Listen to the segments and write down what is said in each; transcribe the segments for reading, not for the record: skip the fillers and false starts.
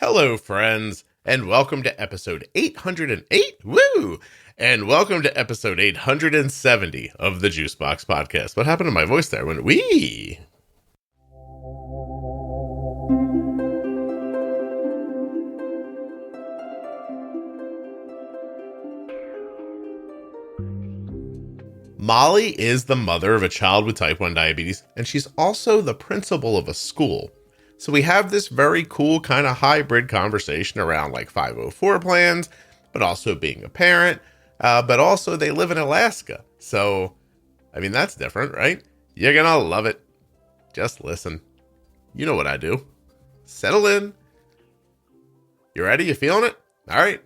Hello, friends, and welcome to episode 808. Woo! And welcome to episode 870 of the Juicebox Podcast. What happened to my voice there? When we? Molly is the mother of a child with type 1 diabetes, and she's also the principal of a school. So we have this very cool kind of hybrid conversation around like 504 plans, but also being a parent, but also they live in Alaska. So, I mean, that's different, right? You're going to love it. Just listen. You know what I do. Settle in. You ready? You feeling it? All right.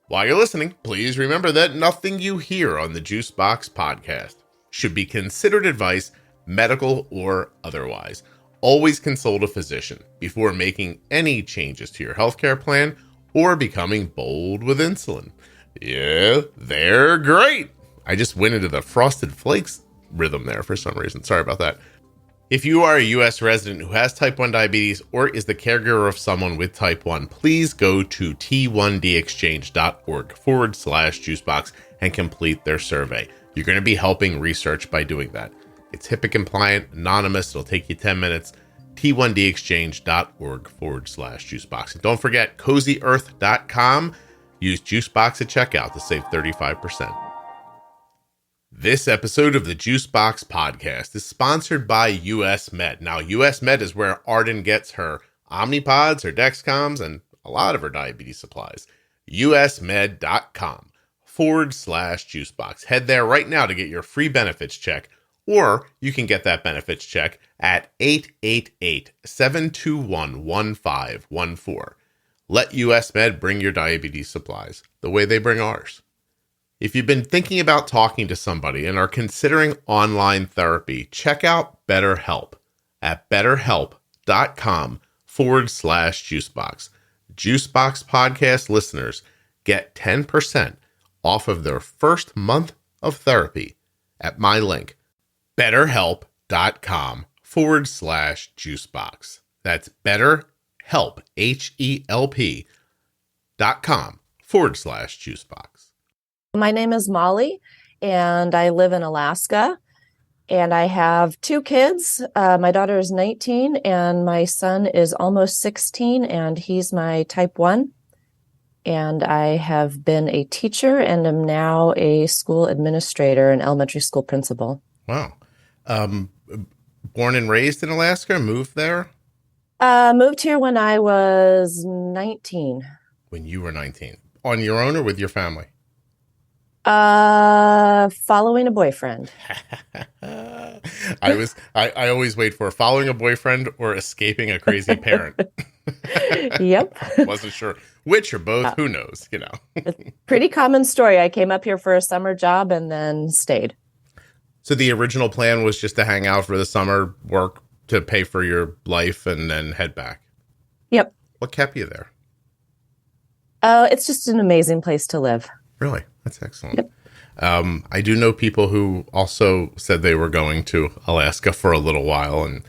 While you're listening, please remember that nothing you hear on the Juicebox Podcast should be considered advice, medical or otherwise. Always consult a physician before making any changes to your healthcare plan or becoming bold with insulin. Yeah, they're great. I just went into the Frosted Flakes rhythm there for some reason. Sorry about that. If you are a U.S. resident who has type 1 diabetes or is the caregiver of someone with type 1, please go to t1dexchange.org/juicebox and complete their survey. You're going to be helping research by doing that. It's HIPAA compliant, anonymous. It'll take you 10 minutes. t1dexchange.org/juicebox. And don't forget cozyearth.com. Use Juicebox at checkout to save 35%. This episode of the Juicebox Podcast is sponsored by US Med. Now, US Med is where Arden gets her Omnipods, her Dexcoms, and a lot of her diabetes supplies. usmed.com/juicebox. Head there right now to get your free benefits check. Or you can get that benefits check at 888-721-1514. Let US Med bring your diabetes supplies the way they bring ours. If you've been thinking about talking to somebody and are considering online therapy, check out BetterHelp at betterhelp.com/juicebox. Juicebox Podcast listeners get 10% off of their first month of therapy at my link, betterhelp.com/juicebox. That's BetterHelp, HELP.com/juicebox. My name is Molly, and I live in Alaska, and I have two kids. My daughter is 19, and my son is almost 16, and he's my type 1. And I have been a teacher and am now a school administrator and elementary school principal. Wow. Born and raised in Alaska, moved there? Moved here when I was 19. When you were 19. On your own or with your family? Following a boyfriend. I always wait for following a boyfriend or escaping a crazy parent. Yep. Wasn't sure which or both. Who knows, you know. Pretty common story. I came up here for a summer job and then stayed. So the original plan was just to hang out for the summer, work to pay for your life, and then head back. Yep. What kept you there? It's just an amazing place to live. Really? That's excellent. Yep. I do know people who also said they were going to Alaska for a little while, and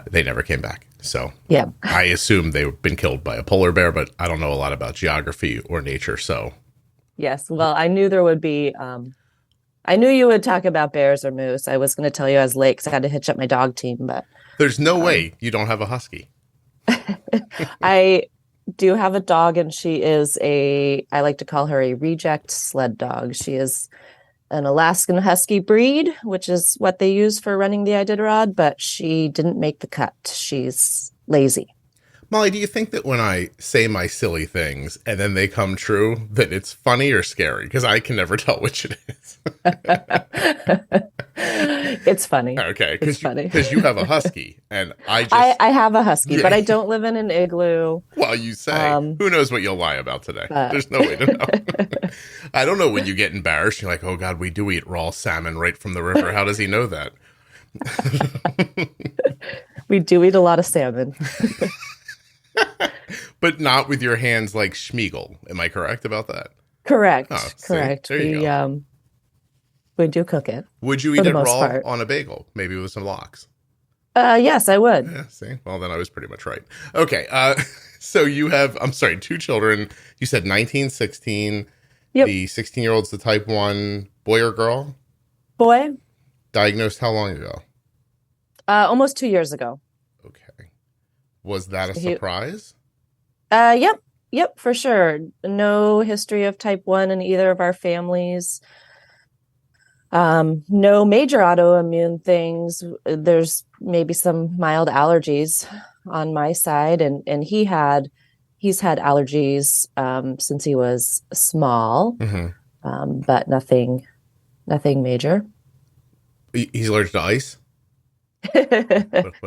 they never came back. So yeah, I assume they've been killed by a polar bear, but I don't know a lot about geography or nature. So yes, well, I knew there would be... I knew you would talk about bears or moose. I was going to tell you I was late because I had to hitch up my dog team, but... There's no way you don't have a husky. I do have a dog, and she is I like to call her a reject sled dog. She is an Alaskan Husky breed, which is what they use for running the Iditarod, but she didn't make the cut. She's lazy. Molly, do you think that when I say my silly things and then they come true, that it's funny or scary? Because I can never tell which it is. It's funny. Okay. It's funny. Because you have a husky, and I have a husky, yeah. But I don't live in an igloo. Well, you say. Who knows what you'll lie about today? There's no way to know. I don't know when you get embarrassed. You're like, oh, God, we do eat raw salmon right from the river. How does he know that? We do eat a lot of salmon. But not with your hands like Schmeagol. Am I correct about that? Correct. Oh, correct. We do cook it. Would you eat it raw on a bagel? Maybe with some lox? Yes, I would. Yeah, see? Well, then I was pretty much right. Okay. So you have, I'm sorry, two children. You said 19, 16. Yep. The 16-year-old's the type 1 boy or girl? Boy. Diagnosed how long ago? Almost 2 years ago. Okay. Was that a surprise? Yep. Yep, for sure. No history of type 1 in either of our families. No major autoimmune things. There's maybe some mild allergies on my side, and he's had allergies since he was small, but nothing major. He's allergic to ice? What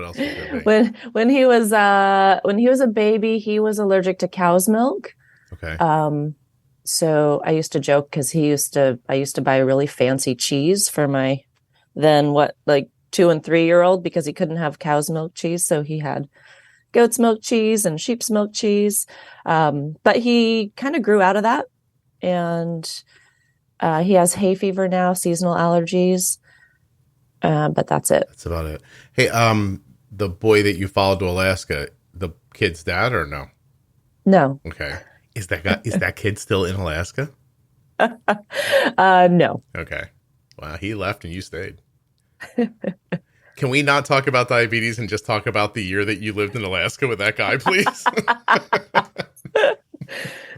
else would there be? When he was a baby, he was allergic to cow's milk. Okay. So I used to joke because I used to buy really fancy cheese for my then 2 and 3-year-old because he couldn't have cow's milk cheese, so he had goat's milk cheese and sheep's milk cheese. But he kind of grew out of that, and he has hay fever now, seasonal allergies. But that's it. That's about it. Hey, the boy that you followed to Alaska, the kid's dad or no? No. Okay. Is that kid still in Alaska? No. Okay. Wow, he left and you stayed. Can we not talk about diabetes and just talk about the year that you lived in Alaska with that guy, please?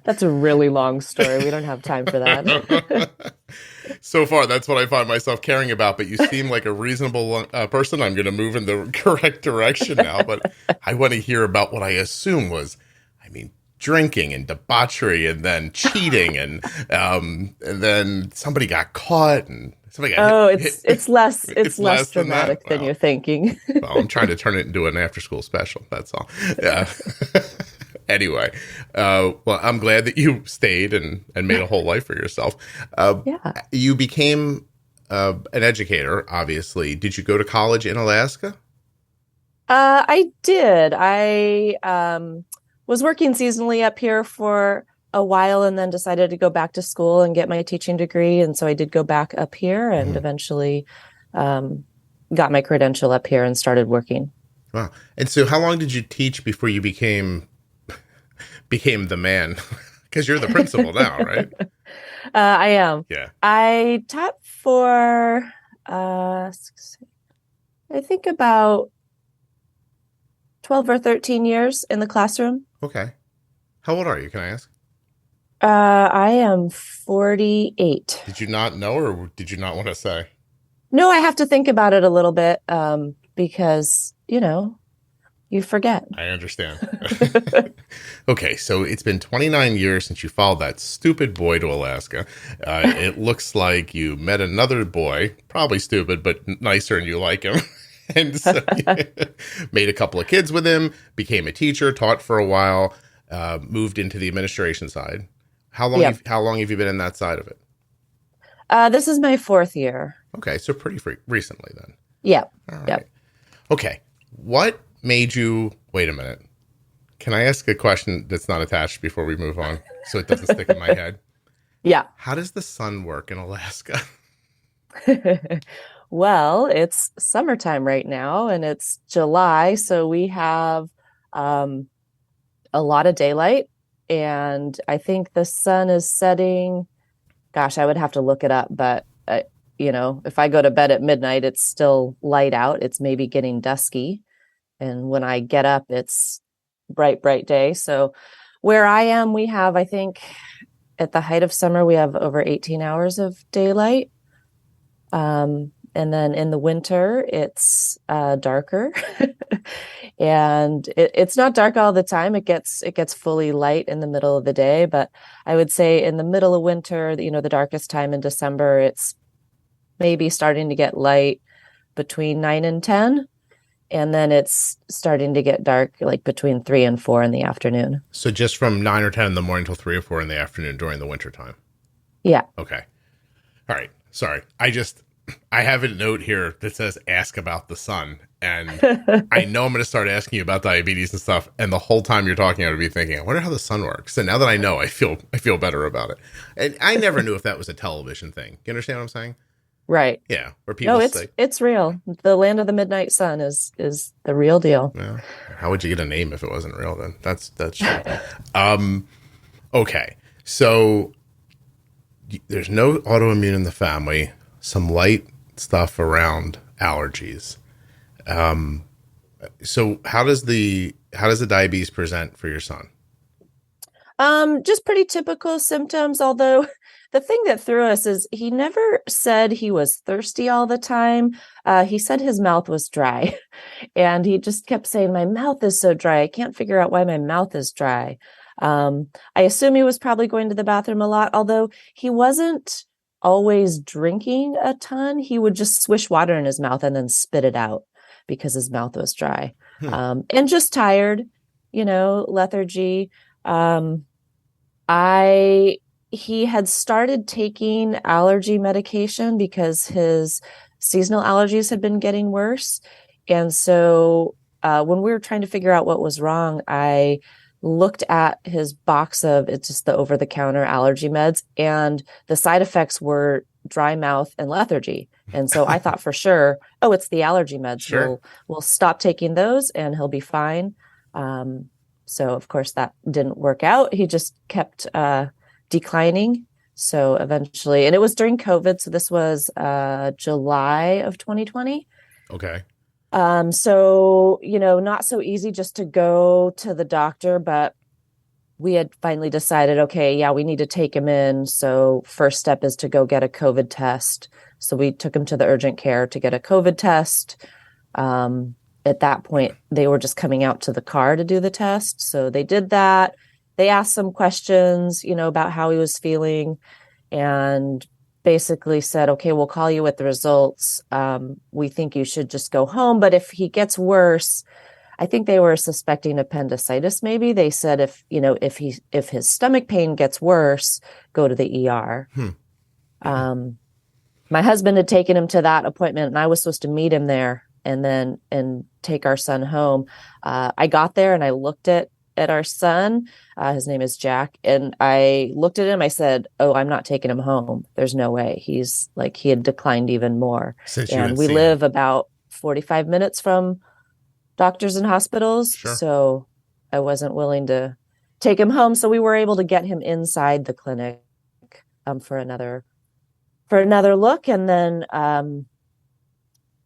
That's a really long story. We don't have time for that. So far, that's what I find myself caring about, but you seem like a reasonable person. I'm going to move in the correct direction now, but I want to hear about what I assume was, drinking and debauchery and then cheating and then somebody got caught and somebody got hit. It's less dramatic than you're thinking. Well, I'm trying to turn it into an after-school special. That's all. Yeah. Anyway, well, I'm glad that you stayed and made a whole life for yourself. Yeah. You became an educator, obviously. Did you go to college in Alaska? I did. I was working seasonally up here for a while and then decided to go back to school and get my teaching degree. And so I did go back up here and eventually got my credential up here and started working. Wow. And so how long did you teach before you became the man? Because you're the principal now, right? I am. Yeah. I taught for, I think about 12 or 13 years in the classroom. Okay. How old are you, can I ask? I am 48. Did you not know or did you not want to say? No, I have to think about it a little bit because, you forget. I understand. Okay, so it's been 29 years since you followed that stupid boy to Alaska. It looks like you met another boy, probably stupid, but nicer and you like him. And so you made a couple of kids with him, became a teacher, taught for a while, moved into the administration side. How long have you been in that side of it? This is my 4th year. Okay, so pretty recently then. Yeah. All right. Yep. Okay, what made you, wait a minute. Can I ask a question that's not attached before we move on so it doesn't stick in my head? Yeah. How does the sun work in Alaska? Well, it's summertime right now and it's July. So we have a lot of daylight and I think the sun is setting, gosh, I would have to look it up, but if I go to bed at midnight, it's still light out. It's maybe getting dusky. And when I get up, it's bright day. So where I am, we have, I think at the height of summer, we have over 18 hours of daylight. And then in the winter, it's darker. And it's not dark all the time. It gets fully light in the middle of the day. But I would say in the middle of winter, the darkest time in December, it's maybe starting to get light between 9 and 10. And then it's starting to get dark like between 3 and 4 in the afternoon. So just from 9 or 10 in the morning till 3 or 4 in the afternoon during the winter time. Yeah. Okay. All right. Sorry. I have a note here that says ask about the sun. And I know I'm going to start asking you about diabetes and stuff. And the whole time you're talking, I would be thinking, I wonder how the sun works. So now that I know, I feel better about it. And I never knew if that was a television thing. You understand what I'm saying? Right. Yeah, where No, people say, it's real. The land of the midnight sun is the real deal. well, how would you get a name if it wasn't real? Then that's true. Okay, so there's no autoimmune in the family. Some light stuff around allergies. So how does the diabetes present for your son? Just pretty typical symptoms, although the thing that threw us is he never said he was thirsty all the time. He said his mouth was dry, and he just kept saying, "My mouth is so dry. I can't figure out why my mouth is dry." I assume he was probably going to the bathroom a lot, although he wasn't always drinking a ton. He would just swish water in his mouth and then spit it out because his mouth was dry. And just tired, lethargy. Um, he had started taking allergy medication because his seasonal allergies had been getting worse. And so, when we were trying to figure out what was wrong, I looked at his box of, it's just the over-the-counter allergy meds, and the side effects were dry mouth and lethargy. And so I thought for sure, oh, it's the allergy meds. Sure. We'll stop taking those and he'll be fine. So of course that didn't work out. He just kept declining. So eventually, and it was during COVID. So this was July of 2020. Okay. So, not so easy just to go to the doctor, but we had finally decided, okay, yeah, we need to take him in. So first step is to go get a COVID test. So we took him to the urgent care to get a COVID test. At that point, they were just coming out to the car to do the test. So they did that. They asked some questions, about how he was feeling, and basically said, okay, we'll call you with the results. We think you should just go home. But if he gets worse, I think they were suspecting appendicitis. Maybe they said, if his stomach pain gets worse, go to the ER. My husband had taken him to that appointment, and I was supposed to meet him there and take our son home. I got there and I looked at our son. His name is Jack. And I looked at him. I said, oh, I'm not taking him home. There's no way. He's like, he had declined even more. And we live about 45 minutes from doctors and hospitals. Sure. So I wasn't willing to take him home. So we were able to get him inside the clinic for another look. And then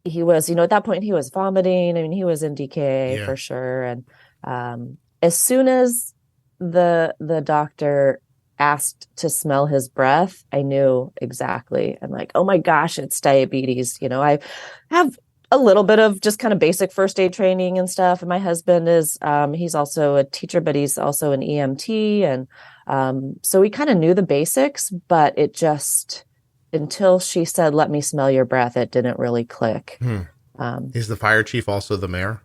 he was, at that point he was vomiting. I mean, he was in DKA for sure. And as soon as the doctor asked to smell his breath, I knew exactly. I'm like, oh my gosh, it's diabetes. I have a little bit of just kind of basic first aid training and stuff. And my husband is, he's also a teacher, but he's also an EMT. And so we kind of knew the basics, but it just, until she said, let me smell your breath, it didn't really click. Is the fire chief also the mayor?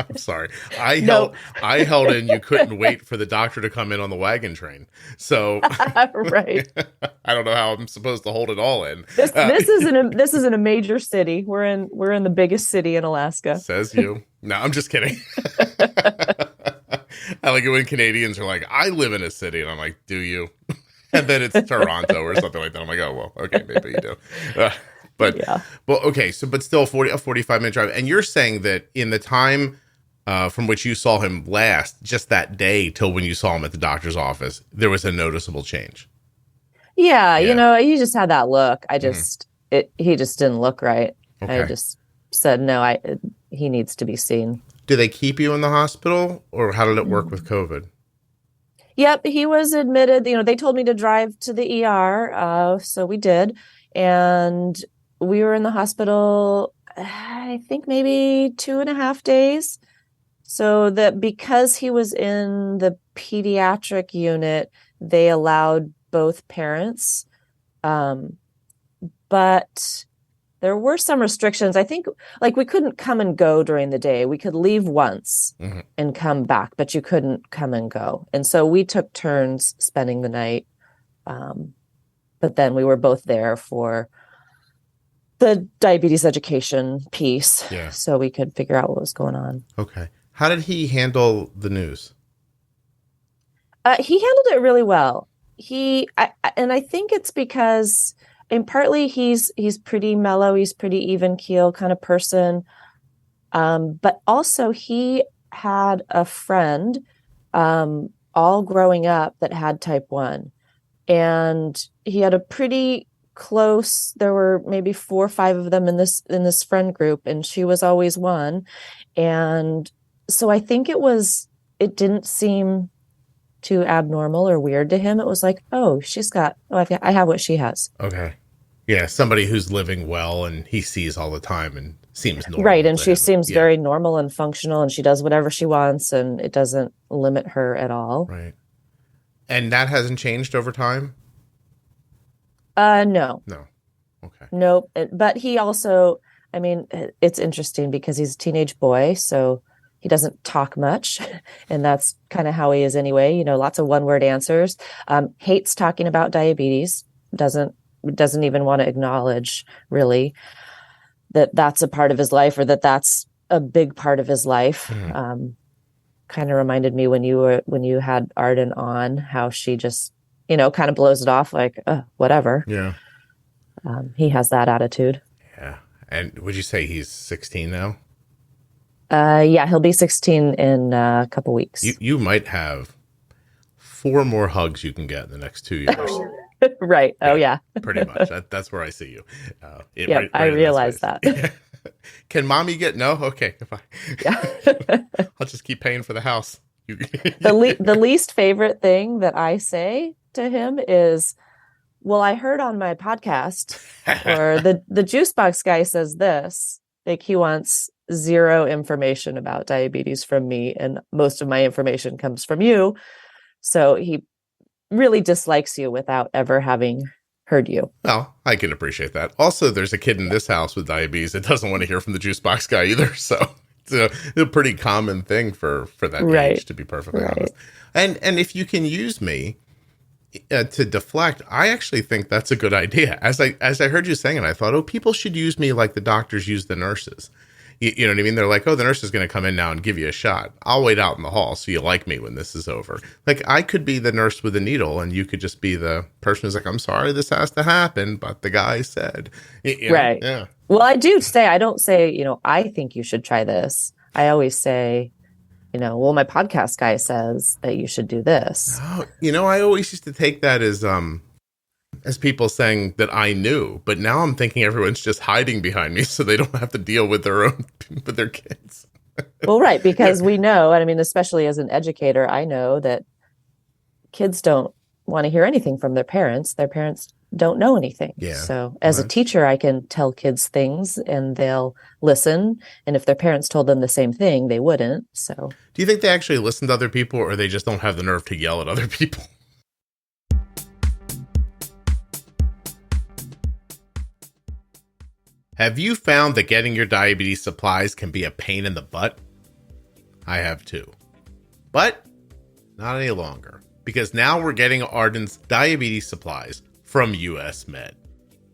I'm sorry. I held in. You couldn't wait for the doctor to come in on the wagon train. So right. I don't know how I'm supposed to hold it all in. This is in a major city. We're in the biggest city in Alaska. Says you. No, I'm just kidding. I like it when Canadians are like, I live in a city, and I'm like, do you? And then it's Toronto or something like that. I'm like, oh well, okay, maybe you do. But yeah. Well, okay. So, but still, a 45-minute drive. And you're saying that in the time from which you saw him last, just that day till when you saw him at the doctor's office, there was a noticeable change. Yeah. He just had that look. He just didn't look right. Okay. I just said, no, he needs to be seen. Did they keep you in the hospital, or how did it work with COVID? Yep. He was admitted, they told me to drive to the ER. So we did. And we were in the hospital, I think maybe 2.5 days. So that because he was in the pediatric unit, they allowed both parents. But there were some restrictions. I think we couldn't come and go during the day. We could leave once and come back, but you couldn't come and go. And so we took turns spending the night. But then we were both there for the diabetes education piece. Yeah. So we could figure out what was going on. Okay. How did he handle the news? He handled it really well. and I think it's because, and partly he's pretty mellow, he's pretty even keel kind of person. But also he had a friend, all growing up that had type 1, and he had a pretty close, there were maybe 4 or 5 of them in this friend group, and she was always one. And so I think it didn't seem too abnormal or weird to him. It was like, oh, I have what she has. Okay. Yeah, somebody who's living well and he sees all the time and seems normal. Right, and she seems very normal and functional, and she does whatever she wants, and it doesn't limit her at all. Right. And that hasn't changed over time? No. No. Okay. Nope. But he also, I mean, it's interesting because he's a teenage boy, so he doesn't talk much, and that's kind of how he is anyway. You know, lots of one-word answers. Hates talking about diabetes. Doesn't even want to acknowledge really that that's a part of his life, or that that's a big part of his life. Mm-hmm. Kind of reminded me when you had Arden on, how she just, kind of blows it off like, whatever. Yeah. He has that attitude. Yeah. And would you say he's 16 now? Yeah, he'll be 16 in a couple weeks. You might have 4 more hugs you can get in the next 2 years. Right. Oh, yeah. Pretty much. That's where I see you. Yeah, right I realize that. Yeah. Can mommy get no? Okay, goodbye. Yeah. I'll just keep paying for the house. The least favorite thing that I say to him is, well, I heard on my podcast, or the Juicebox guy says this. Like, he wants 0 information about diabetes from me, and most of my information comes from you. So he really dislikes you without ever having heard you. Well, I can appreciate that. Also, there's a kid in this house with diabetes that doesn't want to hear from the Juicebox guy either. So it's a pretty common thing for that age, to be perfectly honest. And if you can use me to deflect, I actually think that's a good idea. As I heard you saying it, I thought, people should use me like the doctors use the nurses. You know what I mean? They're like, the nurse is going to come in now and give you a shot. I'll wait out in the hall so you like me when this is over. Like, I could be the nurse with the needle, and you could just be the person who's like, I'm sorry this has to happen, but the guy said. Right. Yeah. Well, I don't say, I think you should try this. I always say, well, my podcast guy says that you should do this. Oh, I always used to take that as people saying that I knew, but now I'm thinking everyone's just hiding behind me so they don't have to deal with their kids. Well, right, because we know, and I mean, especially as an educator, I know that kids don't want to hear anything from their parents. Their parents don't know anything. Yeah. So as a teacher, I can tell kids things and they'll listen. And if their parents told them the same thing, they wouldn't. So do you think they actually listen to other people, or they just don't have the nerve to yell at other people? Have you found that getting your diabetes supplies can be a pain in the butt? I have too. But not any longer, because now we're getting Arden's diabetes supplies from US Med.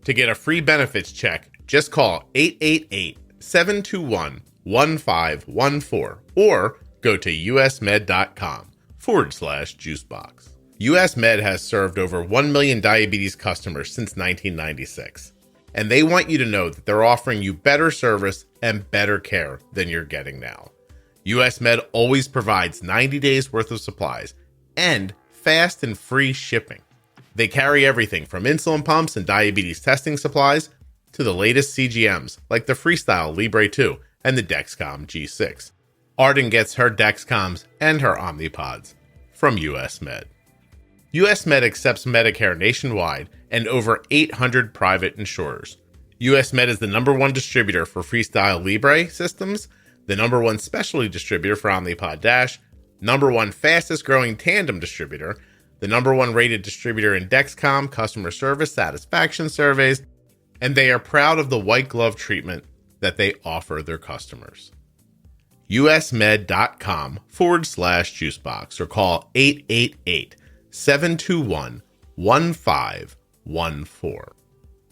To get a free benefits check, just call 888-721-1514 or go to usmed.com/juicebox. US Med has served over 1 million diabetes customers since 1996. And they want you to know that they're offering you better service and better care than you're getting now. US Med always provides 90 days worth of supplies and fast and free shipping. They carry everything from insulin pumps and diabetes testing supplies to the latest CGMs like the Freestyle Libre 2 and the Dexcom G6. Arden gets her Dexcoms and her Omnipods from US Med. US Med accepts Medicare nationwide and over 800 private insurers. US Med is the #1 distributor for Freestyle Libre systems, the #1 specialty distributor for Omnipod DASH, #1 fastest growing tandem distributor, the #1 rated distributor in Dexcom customer service satisfaction surveys, and they are proud of the white glove treatment that they offer their customers. usmed.com/juicebox or call 888-721-1514.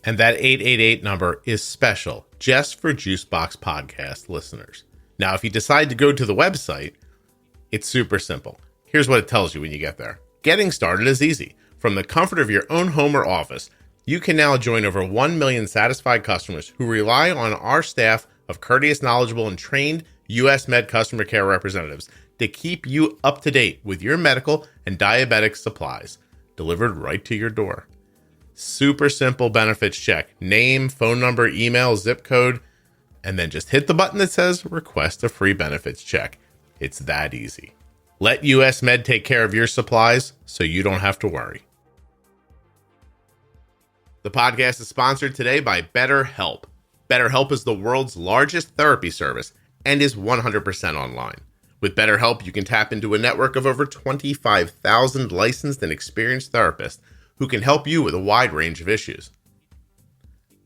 And that 888 number is special just for Juicebox Podcast listeners. Now, if you decide to go to the website, it's super simple. Here's what it tells you when you get there. Getting started is easy. From the comfort of your own home or office, you can now join over 1 million satisfied customers who rely on our staff of courteous, knowledgeable, and trained U.S. Med customer care representatives to keep you up to date with your medical and diabetic supplies, delivered right to your door. Super simple benefits check. Name, phone number, email, zip code, and then just hit the button that says request a free benefits check. It's that easy. Let US Med take care of your supplies so you don't have to worry. The podcast is sponsored today by BetterHelp. BetterHelp is the world's largest therapy service and is 100% online. With BetterHelp, you can tap into a network of over 25,000 licensed and experienced therapists who can help you with a wide range of issues.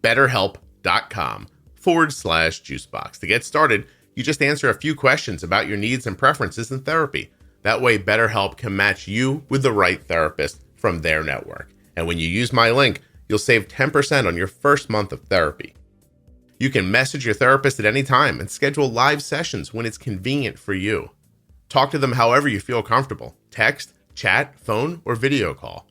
BetterHelp.com/Juicebox. To get started, you just answer a few questions about your needs and preferences in therapy. That way, BetterHelp can match you with the right therapist from their network. And when you use my link, you'll save 10% on your first month of therapy. You can message your therapist at any time and schedule live sessions when it's convenient for you. Talk to them however you feel comfortable. Text, chat, phone, or video call.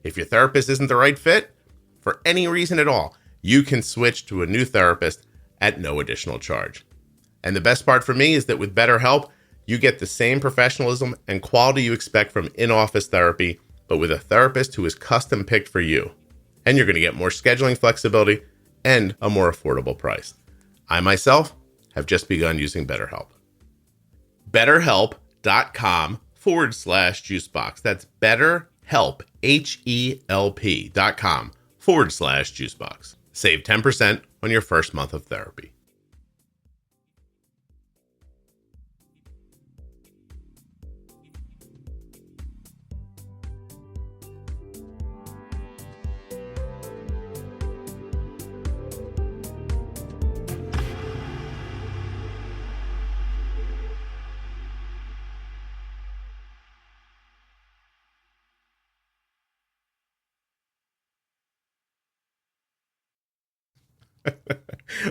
If your therapist isn't the right fit, for any reason at all, you can switch to a new therapist at no additional charge. And the best part for me is that with BetterHelp, you get the same professionalism and quality you expect from in-office therapy, but with a therapist who is custom picked for you. And you're going to get more scheduling flexibility and a more affordable price. I myself have just begun using BetterHelp. BetterHelp.com/Juicebox. That's BetterHelp, HELP.com/Juicebox. Save 10% on your first month of therapy.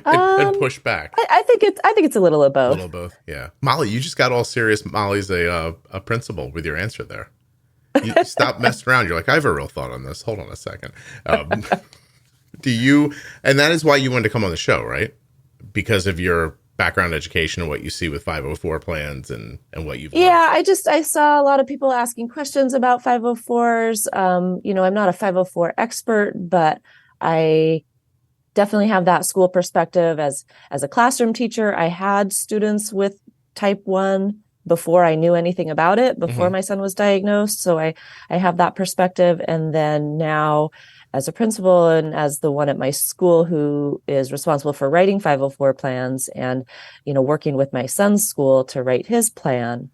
And push back. I think it's a little of both. A little of both, yeah. Molly, you just got all serious. Molly's a principal with your answer there. You stop messing around. You're like, I have a real thought on this. Hold on a second. Do you? And that is why you wanted to come on the show, right? Because of your background education and what you see with 504 plans and what you've learned. Yeah, I saw a lot of people asking questions about 504s. I'm not a 504 expert, but I definitely have that school perspective. As a classroom teacher, I had students with type 1 before I knew anything about it, before my son was diagnosed. So I have that perspective. And then now as a principal and as the one at my school who is responsible for writing 504 plans and, working with my son's school to write his plan,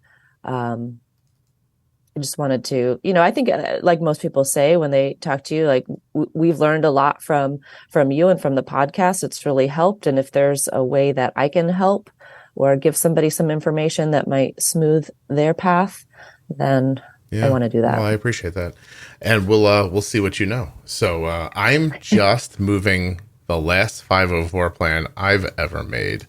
I just wanted to, I think like most people say when they talk to you, like we've learned a lot from you and from the podcast. It's really helped. And if there's a way that I can help or give somebody some information that might smooth their path, then I want to do that. Well, I appreciate that. And we'll see what you know. So I'm just moving the last 504 plan I've ever made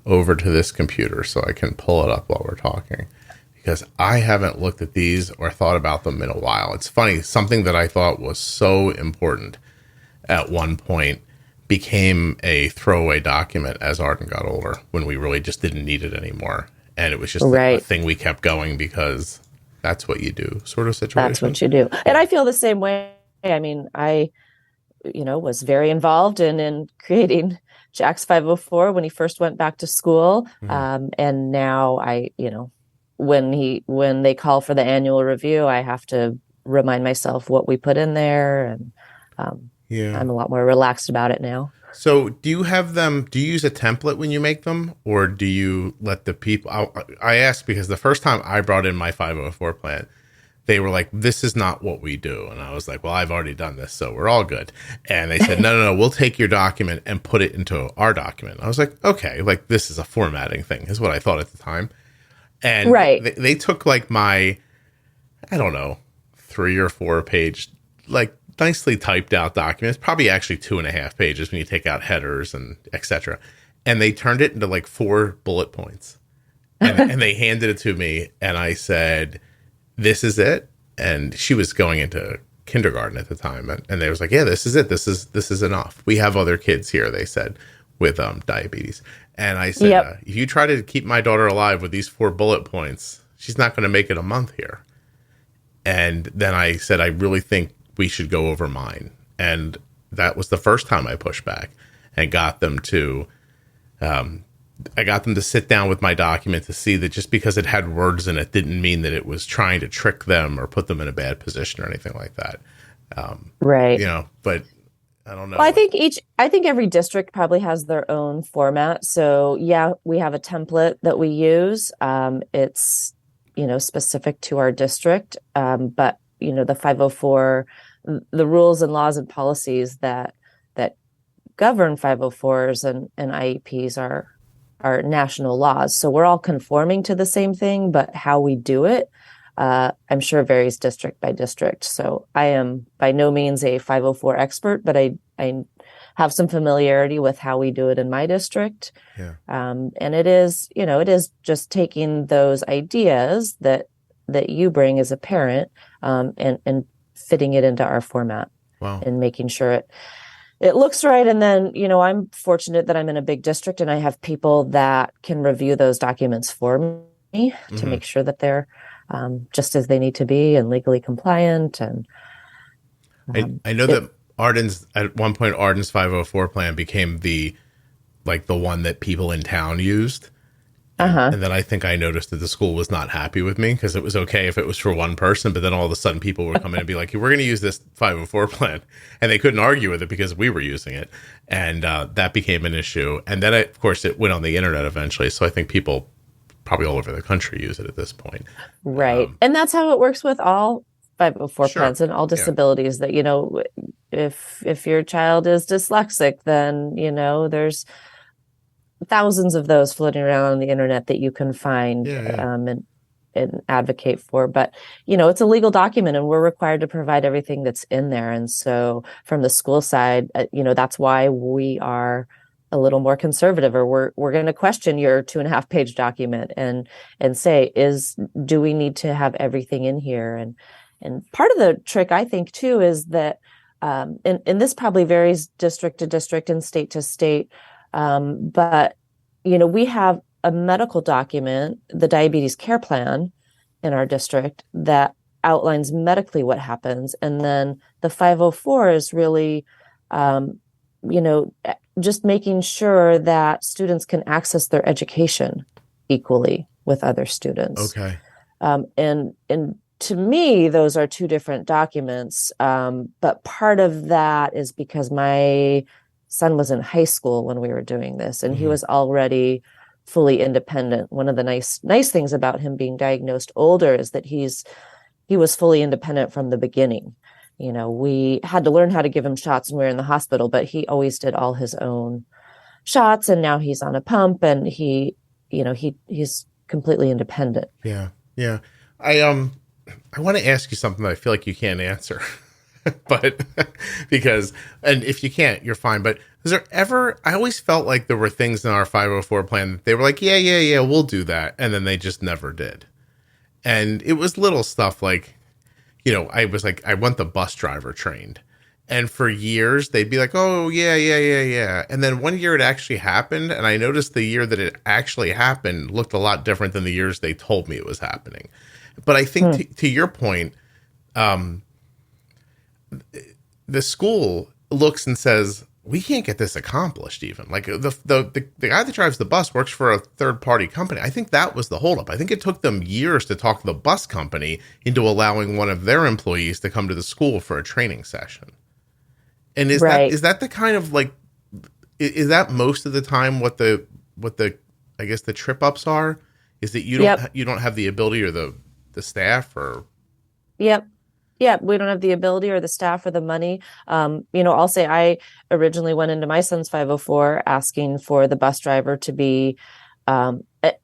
over to this computer so I can pull it up while we're talking. Because I haven't looked at these or thought about them in a while. It's funny, something that I thought was so important at one point became a throwaway document as Arden got older when we really just didn't need it anymore. And it was just a thing we kept going because that's what you do, sort of situation. That's what you do. And I feel the same way. I mean, I, was very involved in creating Jack's 504 when he first went back to school. And now I, when they call for the annual review, I have to remind myself what we put in there. And I'm a lot more relaxed about it now. So do you use a template when you make them, or do you let the people, I ask because the first time I brought in my 504 plan, they were like, this is not what we do. And I was like, well, I've already done this, so we're all good. And they said, no, we'll take your document and put it into our document. I was like, okay, like this is a formatting thing is what I thought at the time. And they took like my, I don't know, 3 or 4 page, like nicely typed out documents, probably actually 2.5 pages when you take out headers and etc. And they turned it into like 4 bullet points and they handed it to me. And I said, this is it. And she was going into kindergarten at the time, and they was like, yeah, this is it. This is enough. We have other kids here, they said, with diabetes. And I said, Yep. if you try to keep my daughter alive with these 4 bullet points, she's not going to make it a month here. And then I said, I really think we should go over mine. And that was the first time I pushed back and got them to sit down with my document to see that just because it had words in it didn't mean that it was trying to trick them or put them in a bad position or anything like that. Right. But I don't know. Well, I think every district probably has their own format. So yeah, we have a template that we use. It's, specific to our district. But the 504, the rules and laws and policies that govern 504s and IEPs are national laws. So we're all conforming to the same thing, but how we do it, I'm sure varies district by district. So I am by no means a 504 expert, but I have some familiarity with how we do it in my district. Yeah. And it is just taking those ideas that you bring as a parent, and fitting it into our format. Wow. And making sure it looks right. And then, I'm fortunate that I'm in a big district and I have people that can review those documents for me to make sure that they're just as they need to be and legally compliant. And I know that at one point, Arden's 504 plan became the one that people in town used. And then I think I noticed that the school was not happy with me because it was okay if it was for one person, but then all of a sudden people would come in and be like, we're going to use this 504 plan. And they couldn't argue with it because we were using it. And that became an issue. And then, of course, it went on the internet eventually. So I think people probably all over the country use it at this point. Right. And that's how it works with all 504 Sure. plans and all disabilities that, if your child is dyslexic, then, there's thousands of those floating around on the internet that you can find and advocate for. But, it's a legal document and we're required to provide everything that's in there. And so from the school side, that's why we are a little more conservative, or we're going to question your 2.5-page document and say, do we need to have everything in here? And part of the trick, I think, too, is that, and this probably varies district to district and state to state, but, we have a medical document, the diabetes care plan in our district, that outlines medically what happens. And then the 504 is really, just making sure that students can access their education equally with other students. Okay. And to me, those are two different documents. But part of that is because my son was in high school when we were doing this, and he was already fully independent. One of the nice things about him being diagnosed older is that he was fully independent from the beginning. We had to learn how to give him shots when we were in the hospital, but he always did all his own shots, and now he's on a pump, and he's completely independent. Yeah. Yeah. I want to ask you something that I feel like you can't answer. But and if you can't, you're fine. But was there ever, I always felt like there were things in our 504 plan that they were like, yeah, we'll do that. And then they just never did. And it was little stuff like, I was like, I want the bus driver trained. And for years they'd be like, oh yeah. And then one year it actually happened. And I noticed the year that it actually happened looked a lot different than the years they told me it was happening. But I think to your point, the school looks and says, we can't get this accomplished even. Like the guy that drives the bus works for a third party company. I think that was the holdup. I think it took them years to talk the bus company into allowing one of their employees to come to the school for a training session. And is that the kind of is that most of the time what the I guess the trip ups are? Is that you don't have the ability or the staff or? Yep. Yeah, we don't have the ability or the staff or the money. I'll say I originally went into my son's 504 asking for the bus driver to be, I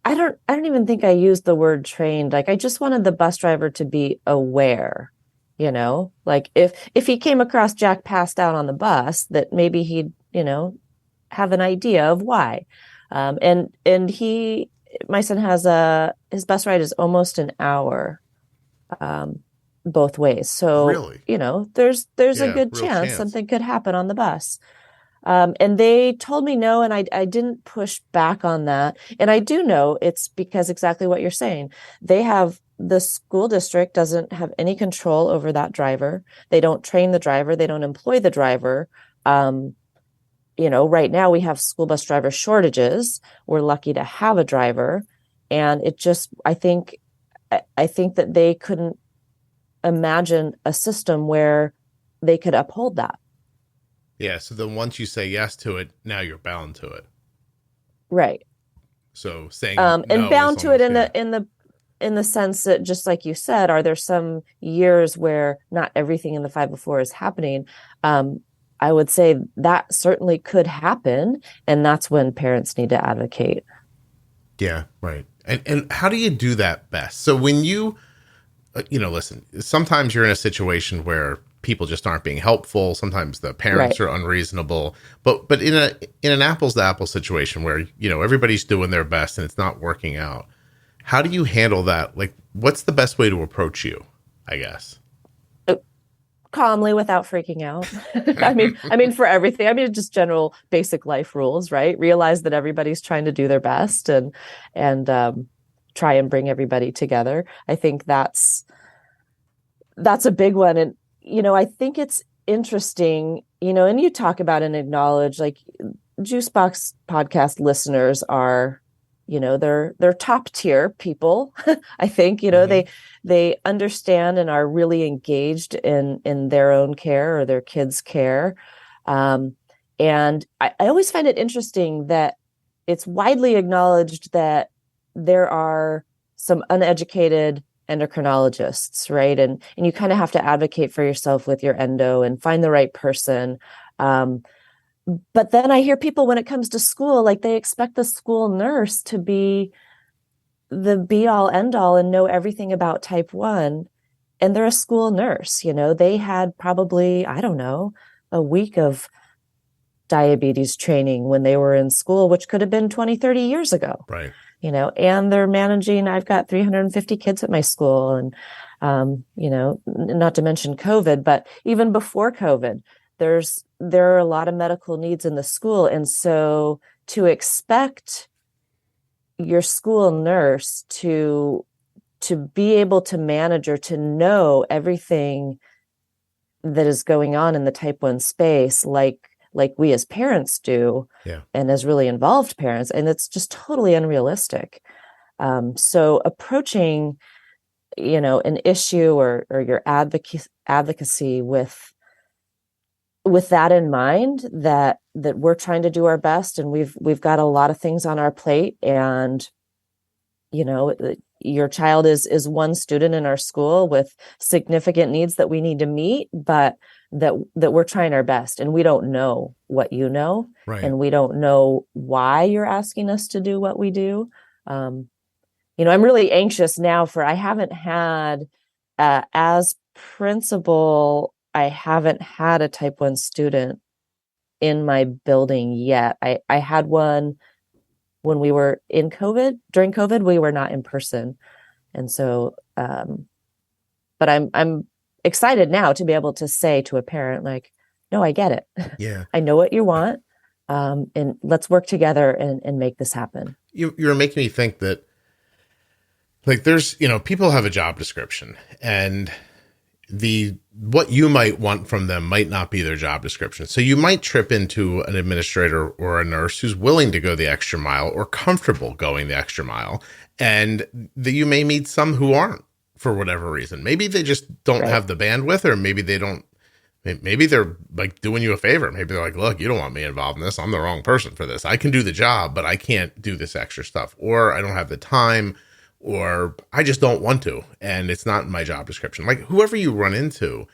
don't even think I used the word trained. Like, I just wanted the bus driver to be aware, like if he came across Jack passed out on the bus, that maybe he'd, have an idea of why. And my son has his bus ride is almost an hour. both ways. So, Really? there's a Yeah, good real chance chance. something could happen on the bus. And they told me no, and I didn't push back on that. And I do know it's because exactly what you're saying. The school district doesn't have any control over that driver. They don't train the driver. They don't employ the driver. Right now we have school bus driver shortages. We're lucky to have a driver. And I think that they couldn't imagine a system where they could uphold that. Yeah. So then once you say yes to it, now you're bound to it. Right. So saying And no bound is to it almost, yeah. in the sense that, just like you said, are there some years where not everything in the 504 is happening? I would say that certainly could happen, and that's when parents need to advocate. Yeah, right. And how do you do that best? So when you, listen, sometimes you're in a situation where people just aren't being helpful. Sometimes the parents Right. are unreasonable. But in an apples to apples situation where, everybody's doing their best and it's not working out, how do you handle that? Like, what's the best way to approach you, I guess? Calmly, without freaking out. I mean, for everything. I mean, just general basic life rules, right? Realize that everybody's trying to do their best, and try and bring everybody together. I think that's a big one. And I think it's interesting, and you talk about and acknowledge, like, Juicebox podcast listeners are, they're top tier people. I think, Mhm. they understand and are really engaged in their own care or their kids' care. And I always find it interesting that it's widely acknowledged that there are some uneducated endocrinologists, right? And you kind of have to advocate for yourself with your endo and find the right person. But then I hear people, when it comes to school, like, they expect the school nurse to be the be all end all and know everything about type 1. And they're a school nurse. They had probably, I don't know, a week of diabetes training when they were in school, which could have been 20, 30 years ago. Right. And they're managing, I've got 350 kids at my school, and, not to mention COVID, but even before COVID, there are a lot of medical needs in the school. And so to expect your school nurse to be able to manage or to know everything that is going on in the type 1 space, like we as parents do, Yeah. and as really involved parents, and it's just totally unrealistic. So approaching, an issue or your advocacy with that in mind, that we're trying to do our best, and we've got a lot of things on our plate, and your child is one student in our school with significant needs that we need to meet, but that we're trying our best, and we don't know what you know, Right. and we don't know why you're asking us to do what we do. I'm really anxious now I haven't had, as principal, I haven't had a type 1 student in my building yet. I had one when we were in COVID. During COVID, we were not in person. And so, but I'm excited now to be able to say to a parent, like, no, I get it. Yeah. I know what you want. And let's work together and make this happen. You're making me think that, like, there's, people have a job description, and what you might want from them might not be their job description. So you might trip into an administrator or a nurse who's willing to go the extra mile or comfortable going the extra mile. And you may meet some who aren't, for whatever reason. Maybe they just don't Right. have the bandwidth, or maybe they're like doing you a favor. Maybe they're like, look, you don't want me involved in this. I'm the wrong person for this. I can do the job, but I can't do this extra stuff, or I don't have the time, or I just don't want to, and it's not in my job description. Like, whoever you run into,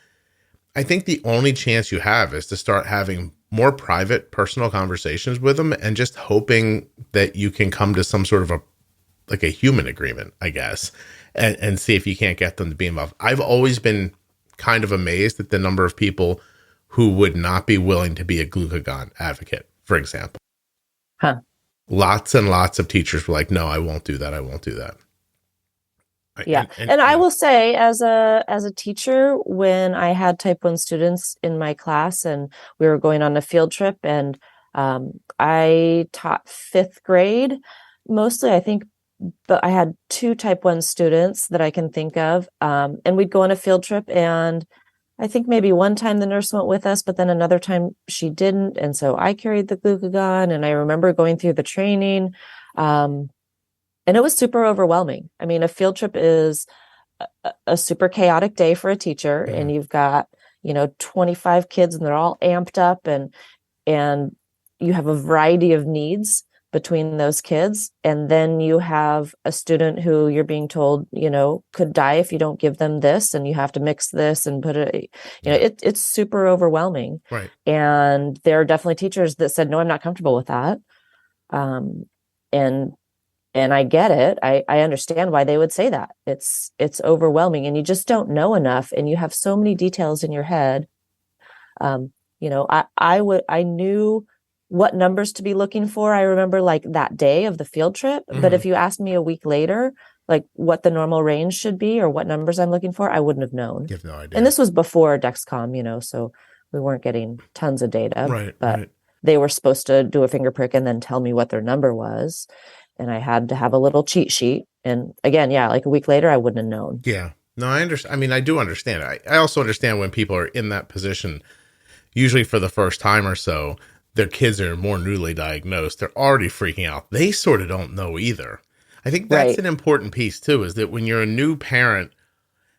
I think the only chance you have is to start having more private, personal conversations with them, and just hoping that you can come to some sort of a human agreement, I guess, and see if you can't get them to be involved. I've always been kind of amazed at the number of people who would not be willing to be a glucagon advocate, for example. Huh. Lots and lots of teachers were like, no, I won't do that. I won't do that. Yeah. And And I yeah. will say as a teacher, when I had type 1 students in my class and we were going on a field trip and I taught 5th grade mostly, I think, but I had 2 type 1 students that I can think of. And we'd go on a field trip and I think maybe one time the nurse went with us, but then another time she didn't. And so I carried the glucagon and I remember going through the training. And it was super overwhelming. I mean, a field trip is a super chaotic day for a teacher, and you've got, 25 kids and they're all amped up and you have a variety of needs between those kids. And then you have a student who you're being told, could die if you don't give them this, and you have to mix this and put it, it's super overwhelming. Right. And there are definitely teachers that said, no, I'm not comfortable with that. And I get it. I understand why they would say that. It's overwhelming and you just don't know enough and you have so many details in your head. I knew what numbers to be looking for. I remember like that day of the field trip, but if you asked me a week later, like what the normal range should be or what numbers I'm looking for, I wouldn't have known. You have no idea. And this was before Dexcom, so we weren't getting tons of data, right. They were supposed to do a finger prick and then tell me what their number was. And I had to have a little cheat sheet. And again, like a week later, I wouldn't have known. Yeah. No, I understand. I mean, I do understand. I also understand when people are in that position, usually for the first time or so, their kids are more newly diagnosed. They're already freaking out. They sort of don't know either. I think that's an important piece too, is that when you're a new parent,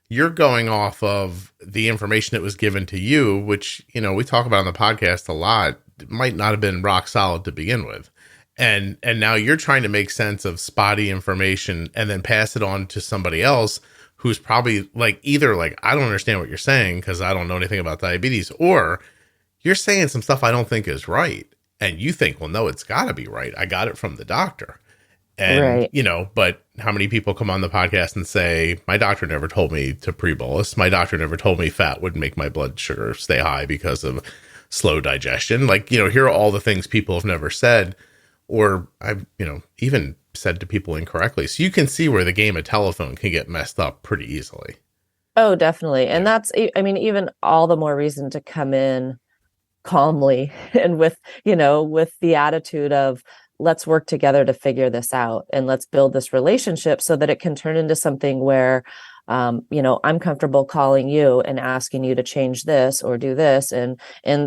you're going off of the information that was given to you, which, we talk about on the podcast a lot. It might not have been rock solid to begin with. And now you're trying to make sense of spotty information and then pass it on to somebody else who's probably either I don't understand what you're saying because I don't know anything about diabetes, or you're saying some stuff I don't think is right. And you think, well, no, it's got to be right. I got it from the doctor. And, but how many people come on the podcast and say, my doctor never told me to pre-bolus. My doctor never told me fat would make my blood sugar stay high because of slow digestion. Here are all the things people have never said. Or I've, even said to people incorrectly. So you can see where the game of telephone can get messed up pretty easily. Oh, definitely. And that's, even all the more reason to come in calmly and with the attitude of let's work together to figure this out and let's build this relationship so that it can turn into something where I'm comfortable calling you and asking you to change this or do this. And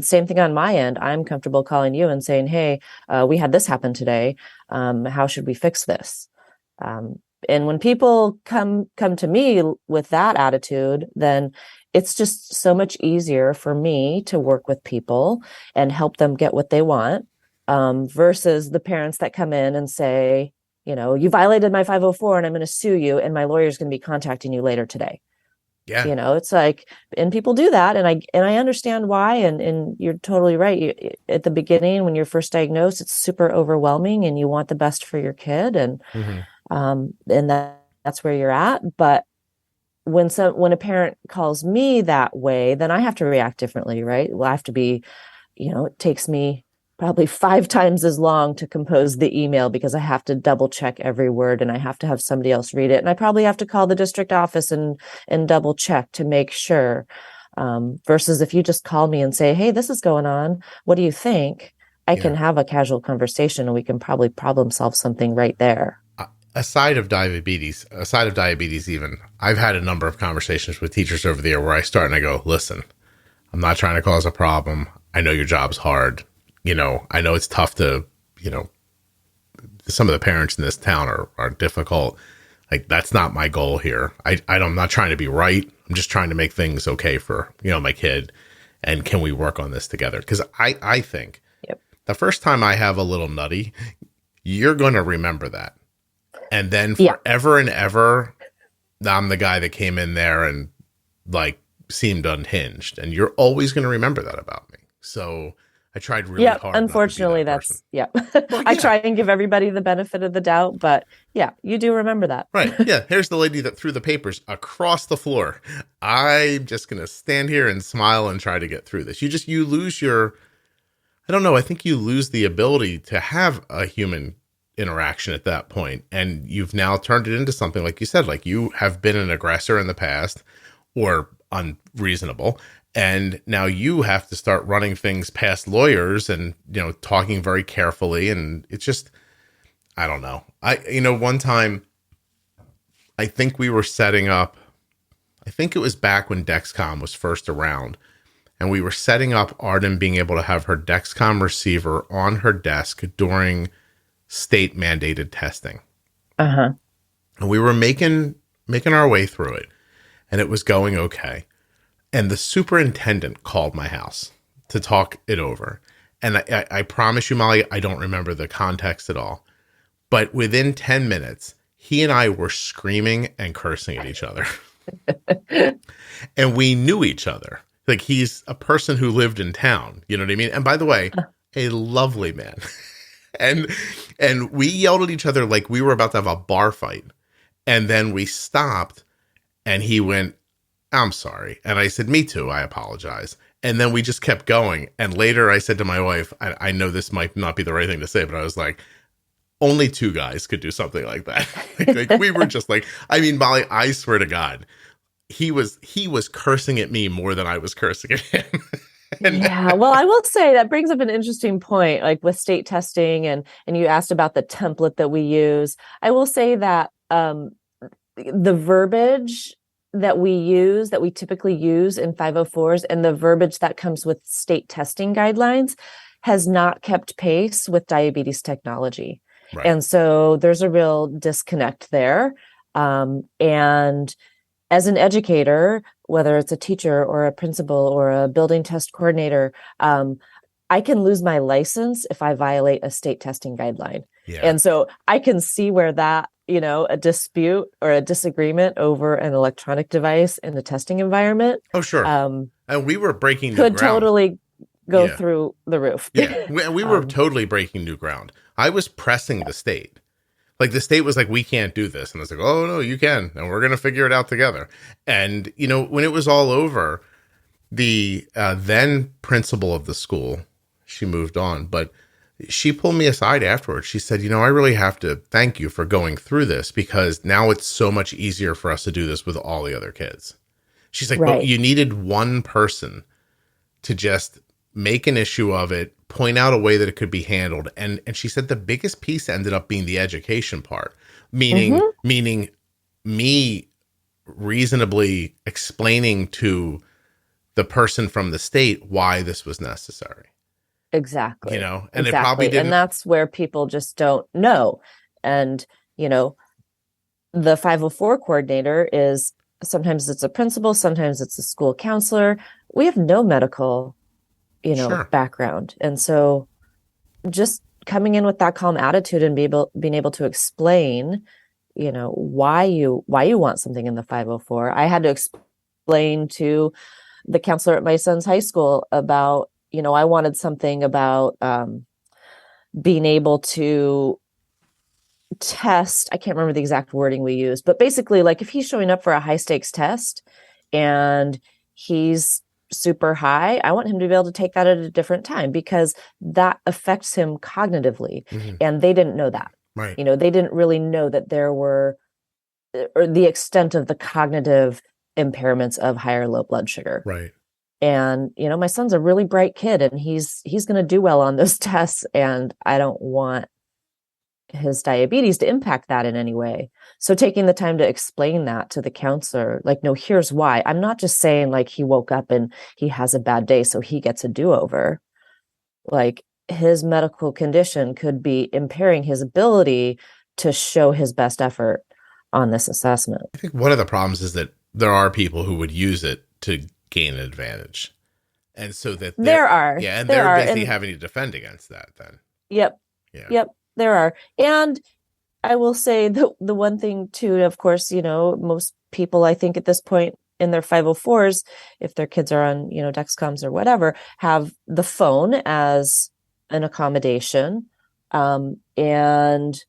same thing on my end, I'm comfortable calling you and saying, hey, we had this happen today. How should we fix this? And when people come to me with that attitude, then it's just so much easier for me to work with people and help them get what they want, versus the parents that come in and say, you violated my 504 and I'm going to sue you and my lawyer's going to be contacting you later today. Yeah. It's and people do that. And I understand why. And you're totally right. At the beginning, when you're first diagnosed, it's super overwhelming and you want the best for your kid. And, that's where you're at. But when a parent calls me that way, then I have to react differently, right? Well, I have to be, it takes me probably 5 times as long to compose the email because I have to double check every word and I have to have somebody else read it. And I probably have to call the district office and double check to make sure, versus if you just call me and say, hey, this is going on. What do you think? I can have a casual conversation and we can probably problem solve something right there. Aside of diabetes even, I've had a number of conversations with teachers over the year where I start and I go, listen, I'm not trying to cause a problem. I know your job's hard. I know it's tough to, some of the parents in this town are difficult. That's not my goal here. I'm not trying to be right. I'm just trying to make things okay for, my kid. And can we work on this together? Because I think the first time I have a little nutty, you're going to remember that. And then forever and ever, I'm the guy that came in there and seemed unhinged. And you're always going to remember that about me. So I tried really hard. Unfortunately, that's I try and give everybody the benefit of the doubt, but you do remember that. Right. Yeah. Here's the lady that threw the papers across the floor. I'm just going to stand here and smile and try to get through this. You lose I don't know. I think you lose the ability to have a human interaction at that point. And you've now turned it into something, like you said, like you have been an aggressor in the past or unreasonable. And now you have to start running things past lawyers and, talking very carefully. And it's just, I don't know. One time I think we were setting up, I think it was back when Dexcom was first around, and we were setting up Arden being able to have her Dexcom receiver on her desk during state mandated testing. Uh-huh. And we were making our way through it, and it was going okay. And the superintendent called my house to talk it over. And I promise you, Molly, I don't remember the context at all. But within 10 minutes, he and I were screaming and cursing at each other. And we knew each other. Like, he's a person who lived in town. You know what I mean? And by the way, a lovely man. And we yelled at each other like we were about to have a bar fight. And then we stopped, and he went, "I'm sorry." And I said, "Me too. I apologize." And then we just kept going. And later I said to my wife, I know this might not be the right thing to say, but I was like, only two guys could do something like that. like we were just like, I mean, Molly, I swear to God, he was cursing at me more than I was cursing at him. Yeah, well, I will say that brings up an interesting point, like with state testing, and you asked about the template that we use. I will say that the verbiage that we typically use in 504s, and the verbiage that comes with state testing guidelines has not kept pace with diabetes technology. Right. And so there's a real disconnect there. And as an educator, whether it's a teacher or a principal or a building test coordinator, I can lose my license if I violate a state testing guideline. Yeah. And so I can see where that, a dispute or a disagreement over an electronic device in the testing environment. Oh, sure. And we were breaking new could ground. Totally go through the roof. Yeah, we were totally breaking new ground. I was pressing the state. Like, the state was like, "We can't do this." And I was like, "Oh, no, you can. And we're going to figure it out together." And, when it was all over, the then principal of the school, she moved on, but she pulled me aside afterwards. She said, "I really have to thank you for going through this, because now it's so much easier for us to do this with all the other kids." She's like, "But you needed one person to just make an issue of it, point out a way that it could be handled." And she said the biggest piece ended up being the education part, meaning me reasonably explaining to the person from the state why this was necessary. Exactly. And exactly. it probably didn't. And that's where people just don't know. And, the 504 coordinator is, sometimes it's a principal, sometimes it's a school counselor. We have no medical background. And so just coming in with that calm attitude and being able to explain, why you want something in the 504. I had to explain to the counselor at my son's high school about, I wanted something about being able to test. I can't remember the exact wording we used, but basically, like, if he's showing up for a high stakes test and he's super high, I want him to be able to take that at a different time, because that affects him cognitively. Mm-hmm. And they didn't know that. Right. They didn't really know that there were, or the extent of the cognitive impairments of high or low blood sugar. Right. And, my son's a really bright kid, and he's going to do well on those tests. And I don't want his diabetes to impact that in any way. So taking the time to explain that to the counselor, like, no, here's why. I'm not just saying, like, he woke up and he has a bad day, so he gets a do-over. Like, his medical condition could be impairing his ability to show his best effort on this assessment. I think one of the problems is that there are people who would use it to gain an advantage. And so that there are. Yeah, and they're busy having to defend against that then. Yep. Yeah. Yep. There are. And I will say the one thing too, of course, most people, I think, at this point in their 504s, if their kids are on, Dexcoms or whatever, have the phone as an accommodation. And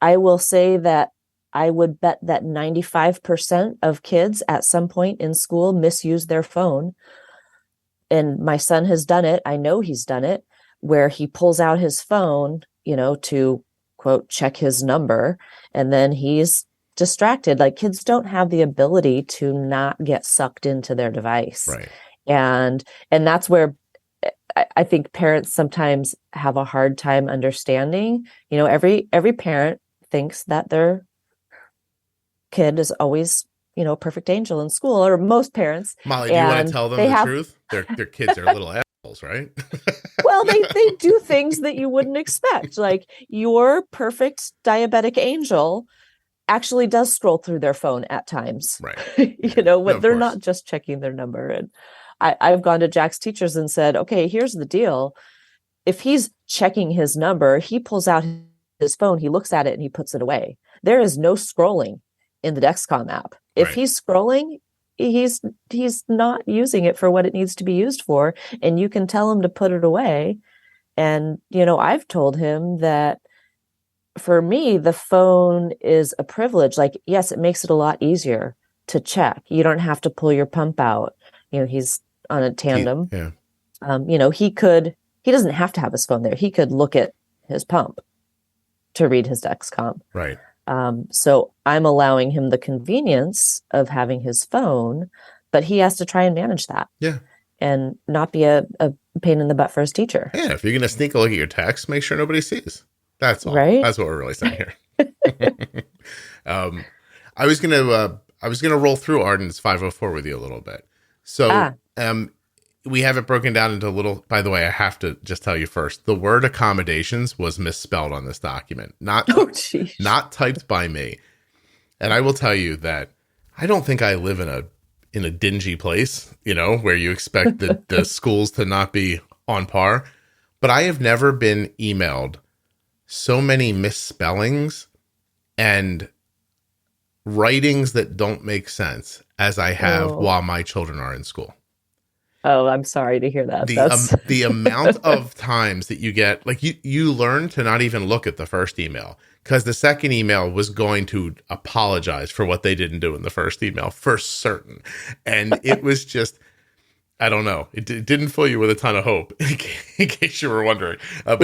I will say that I would bet that 95% of kids at some point in school misuse their phone. And my son has done it. I know he's done it, where he pulls out his phone, to quote, check his number, and then he's distracted. Like, kids don't have the ability to not get sucked into their device. Right. And that's where I think parents sometimes have a hard time understanding. Every parent thinks that their kid is always, a perfect angel in school, or most parents. Molly, do you want to tell them the truth? Their kids are little assholes, right? Well, they do things that you wouldn't expect. Like, your perfect diabetic angel actually does scroll through their phone at times. Right. When they're not just checking their number. And I've gone to Jack's teachers and said, okay, here's the deal. If he's checking his number, he pulls out his phone, he looks at it, and he puts it away. There is no scrolling in the Dexcom app. If he's scrolling, he's not using it for what it needs to be used for. And you can tell him to put it away. And, I've told him that for me, the phone is a privilege. Like, yes, it makes it a lot easier to check. You don't have to pull your pump out. He's on a tandem. He doesn't have to have his phone there. He could look at his pump to read his Dexcom. Right. So I'm allowing him the convenience of having his phone, but he has to try and manage that. Yeah. And not be a pain in the butt for his teacher. Yeah. If you're going to sneak a look at your text, make sure nobody sees. That's all. Right. That's what we're really saying here. I was gonna roll through Arden's 504 with you a little bit. So we have it broken down into little. By the way, I have to just tell you first: the word accommodations was misspelled on this document, not typed by me. And I will tell you that I don't think I live in a dingy place, where you expect the schools to not be on par. But I have never been emailed so many misspellings and writings that don't make sense as I have while my children are in school. Oh, I'm sorry to hear that. The amount of times that you get, like, you learn to not even look at the first email, because the second email was going to apologize for what they didn't do in the first email for certain. And it was just, I don't know. It didn't fill you with a ton of hope, in case you were wondering. But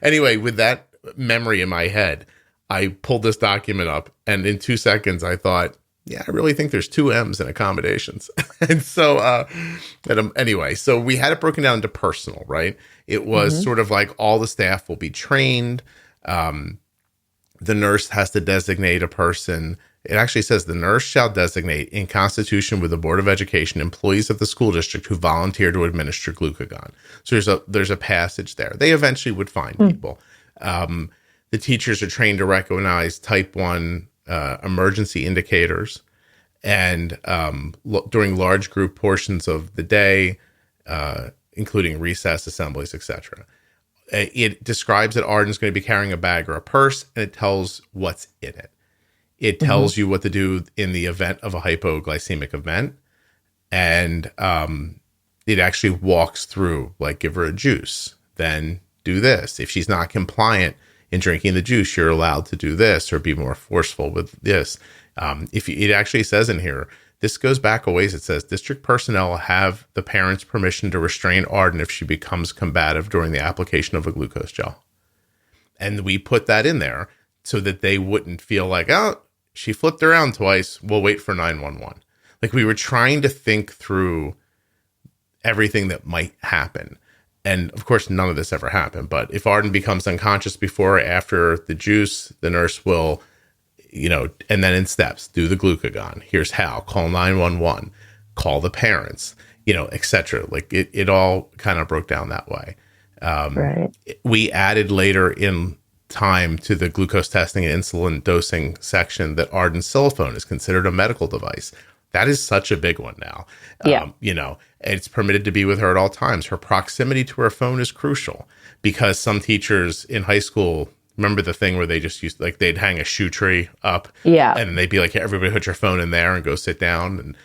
anyway, with that memory in my head, I pulled this document up, and in 2 seconds I thought, yeah, I really think there's 2 M's in accommodations. And so anyway, so we had it broken down into personal, right? It was sort of like all the staff will be trained. The nurse has to designate a person. It actually says the nurse shall designate, in constitution with the Board of Education, employees of the school district who volunteer to administer glucagon. So there's a passage there. They eventually would find people. The teachers are trained to recognize type 1 emergency indicators, and during large group portions of the day, including recess, assemblies, etc. It describes that Arden's going to be carrying a bag or a purse, and it tells what's in it. It tells you what to do in the event of a hypoglycemic event, and it actually walks through, like, give her a juice, then do this. If she's not compliant in drinking the juice, you're allowed to do this or be more forceful with this. It actually says in here, this goes back a ways. It says district personnel have the parent's permission to restrain Arden if she becomes combative during the application of a glucose gel. And we put that in there so that they wouldn't feel like, oh, she flipped around twice, we'll wait for 911. Like, we were trying to think through everything that might happen. And of course, none of this ever happened. But if Arden becomes unconscious before or after the juice, the nurse will, and then in steps, do the glucagon. Here's how: call 911, call the parents, etc. Like, it all kind of broke down that way. Right. We added later in time to the glucose testing and insulin dosing section that Arden's cell phone is considered a medical device. That is such a big one now. Yeah. It's permitted to be with her at all times. Her proximity to her phone is crucial, because some teachers in high school, remember the thing where they just used, like, they'd hang a shoe tree up, and they'd be like, everybody put your phone in there and go sit down. And,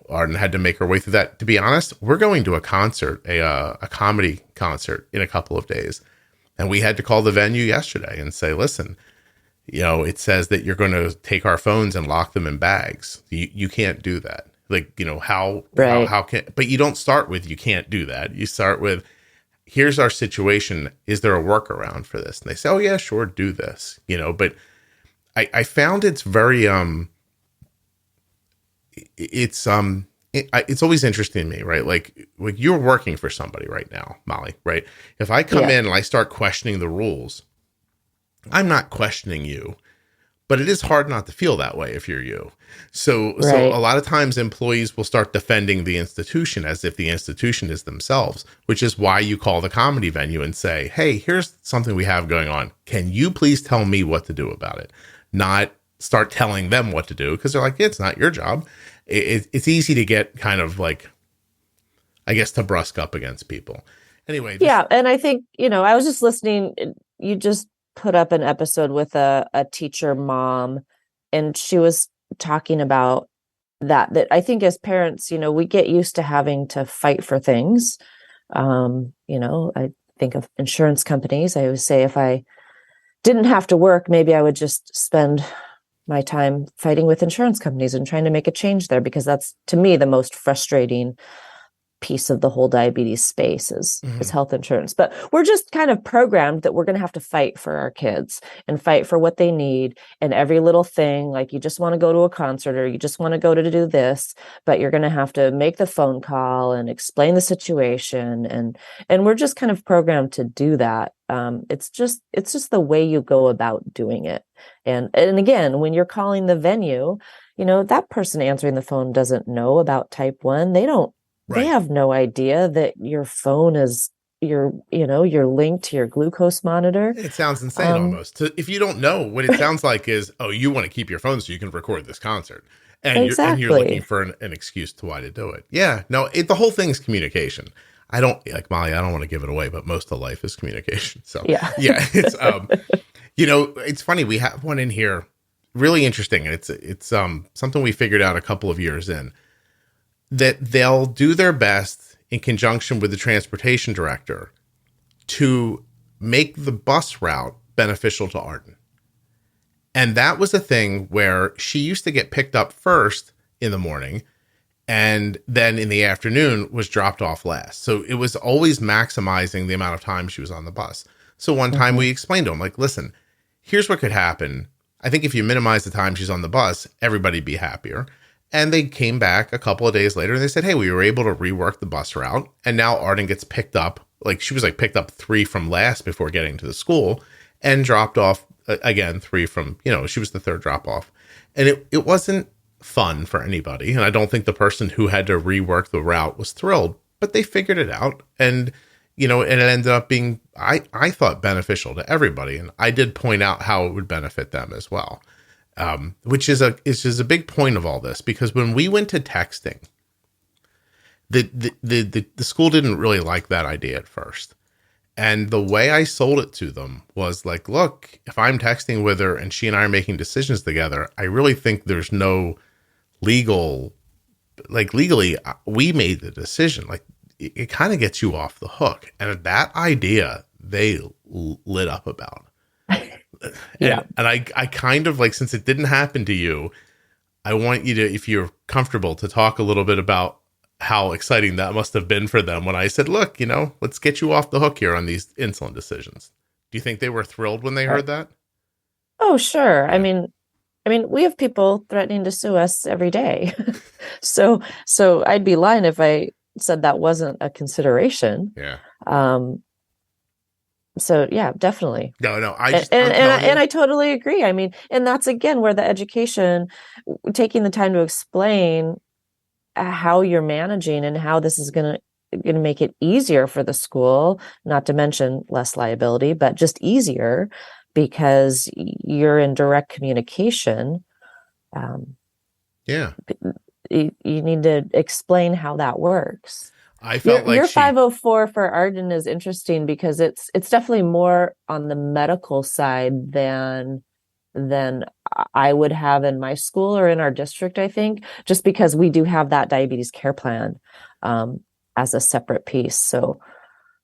Arden had to make her way through that. To be honest, we're going to a concert, a comedy concert in a couple of days. And we had to call the venue yesterday and say, listen, it says that you're going to take our phones and lock them in bags. You can't do that. Like, how can, but you don't start with, you can't do that. You start with, here's our situation. Is there a workaround for this? And they say, oh yeah, sure, do this, but I found it's very, it's always interesting to me, right? Like you're working for somebody right now, Molly, right? If I come in and I start questioning the rules, I'm not questioning you, but it is hard not to feel that way if you're you. So a lot of times employees will start defending the institution as if the institution is themselves, which is why you call the comedy venue and say, hey, here's something we have going on. Can you please tell me what to do about it? Not start telling them what to do, because they're like, it's not your job. It's easy to get kind of like, I guess, to brusque up against people. Anyway. Yeah. And I think, I was just listening. You just put up an episode with a teacher mom, and she was talking about that I think as parents, we get used to having to fight for things. I think of insurance companies. I always say if I didn't have to work, maybe I would just spend my time fighting with insurance companies and trying to make a change there, because that's, to me, the most frustrating piece of the whole diabetes space is health insurance. But we're just kind of programmed that we're going to have to fight for our kids and fight for what they need, and every little thing, like you just want to go to a concert or you just want to go to do this, but you're going to have to make the phone call and explain the situation, and we're just kind of programmed to do that. It's just the way you go about doing it. And again, when you're calling the venue, that person answering the phone doesn't know about type 1. They have no idea that your phone is you're linked to your glucose monitor. It sounds insane almost. If you don't know, what it sounds like is, oh, you want to keep your phone so you can record this concert. And you're looking for an excuse to why to do it. Yeah. No, the whole thing is communication. I don't, like Molly, I don't want to give it away, but most of life is communication. So yeah, it's, it's funny. We have one in here really interesting. And it's something we figured out a couple of years in, that they'll do their best in conjunction with the transportation director to make the bus route beneficial to Arden. And that was a thing where she used to get picked up first in the morning, and then in the afternoon was dropped off last. So it was always maximizing the amount of time she was on the bus. So one time we explained to him, like, listen, here's what could happen. I think if you minimize the time she's on the bus, everybody'd be happier. And they came back a couple of days later and they said, hey, we were able to rework the bus route. And now Arden gets picked up. Like she was like picked up 3 from last before getting to the school, and dropped off again 3 from, she was the third drop off. And it wasn't fun for anybody. And I don't think the person who had to rework the route was thrilled, but they figured it out. And, and it ended up being, I thought, beneficial to everybody. And I did point out how it would benefit them as well. Which is a big point of all this, because when we went to texting, the school didn't really like that idea at first. And the way I sold it to them was like, look, if I'm texting with her and she and I are making decisions together, I really think there's no legally, we made the decision. Like it kind of gets you off the hook. And that idea they lit up about. And I kind of like, since it didn't happen to you, I want you to, if you're comfortable, to talk a little bit about how exciting that must have been for them when I said, look, let's get you off the hook here on these insulin decisions. Do you think they were thrilled when they heard that? Oh, sure. Yeah. I mean, we have people threatening to sue us every day. So I'd be lying if I said that wasn't a consideration. Yeah. So yeah, definitely. No, I totally agree. I mean, and that's again where the education, taking the time to explain how you're managing and how this is going to make it easier for the school, not to mention less liability, but just easier because you're in direct communication. You need to explain how that works. I felt your 504 for Arden is interesting because it's definitely more on the medical side than I would have in my school or in our district, I think, just because we do have that diabetes care plan as a separate piece. So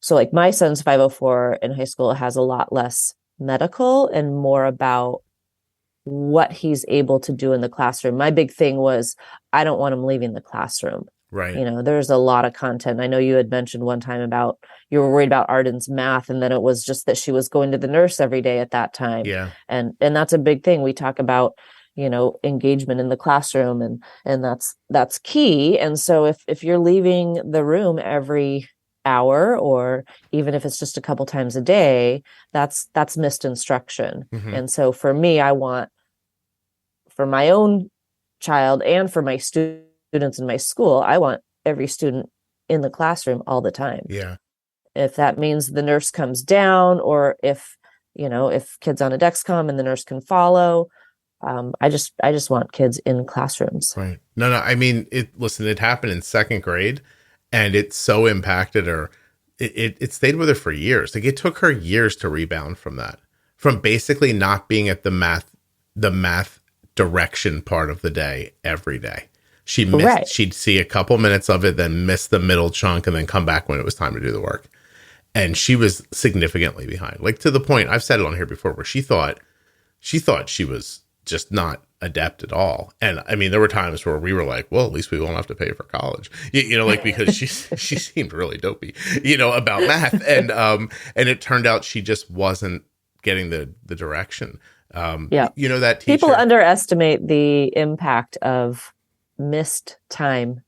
like my son's 504 in high school has a lot less medical and more about what he's able to do in the classroom. My big thing was I don't want him leaving the classroom. Right. You know, there's a lot of content. I know you had mentioned one time about you were worried about Arden's math, and then it was just that she was going to the nurse every day at that time. Yeah. And that's a big thing. We talk about, you know, engagement in the classroom, and that's key. And so if you're leaving the room every hour, or even if it's just a couple times a day, that's missed instruction. Hmm. And so for me, I want, for my own child and for my students in my school, I want every student in the classroom all the time. Yeah. If that means the nurse comes down, or if, you know, if kids on a Dexcom and the nurse can follow, I just want kids in classrooms. Right. No, I mean, it happened in second grade, and it so impacted her. It stayed with her for years. Like, it took her years to rebound from that, from basically not being at the math direction part of the day every day. She missed, Right. she'd see a couple minutes of it, then miss the middle chunk, and then come back when it was time to do the work. And she was significantly behind, like, to the point, I've said it on here before, where she thought she was just not adept at all. And I mean, there were times where we were like, well, at least we won't have to pay for college, you know, like, because she seemed really dopey, you know, about math. And it turned out she just wasn't getting the direction. Yeah. You know, that teacher, People underestimate the impact of missed time.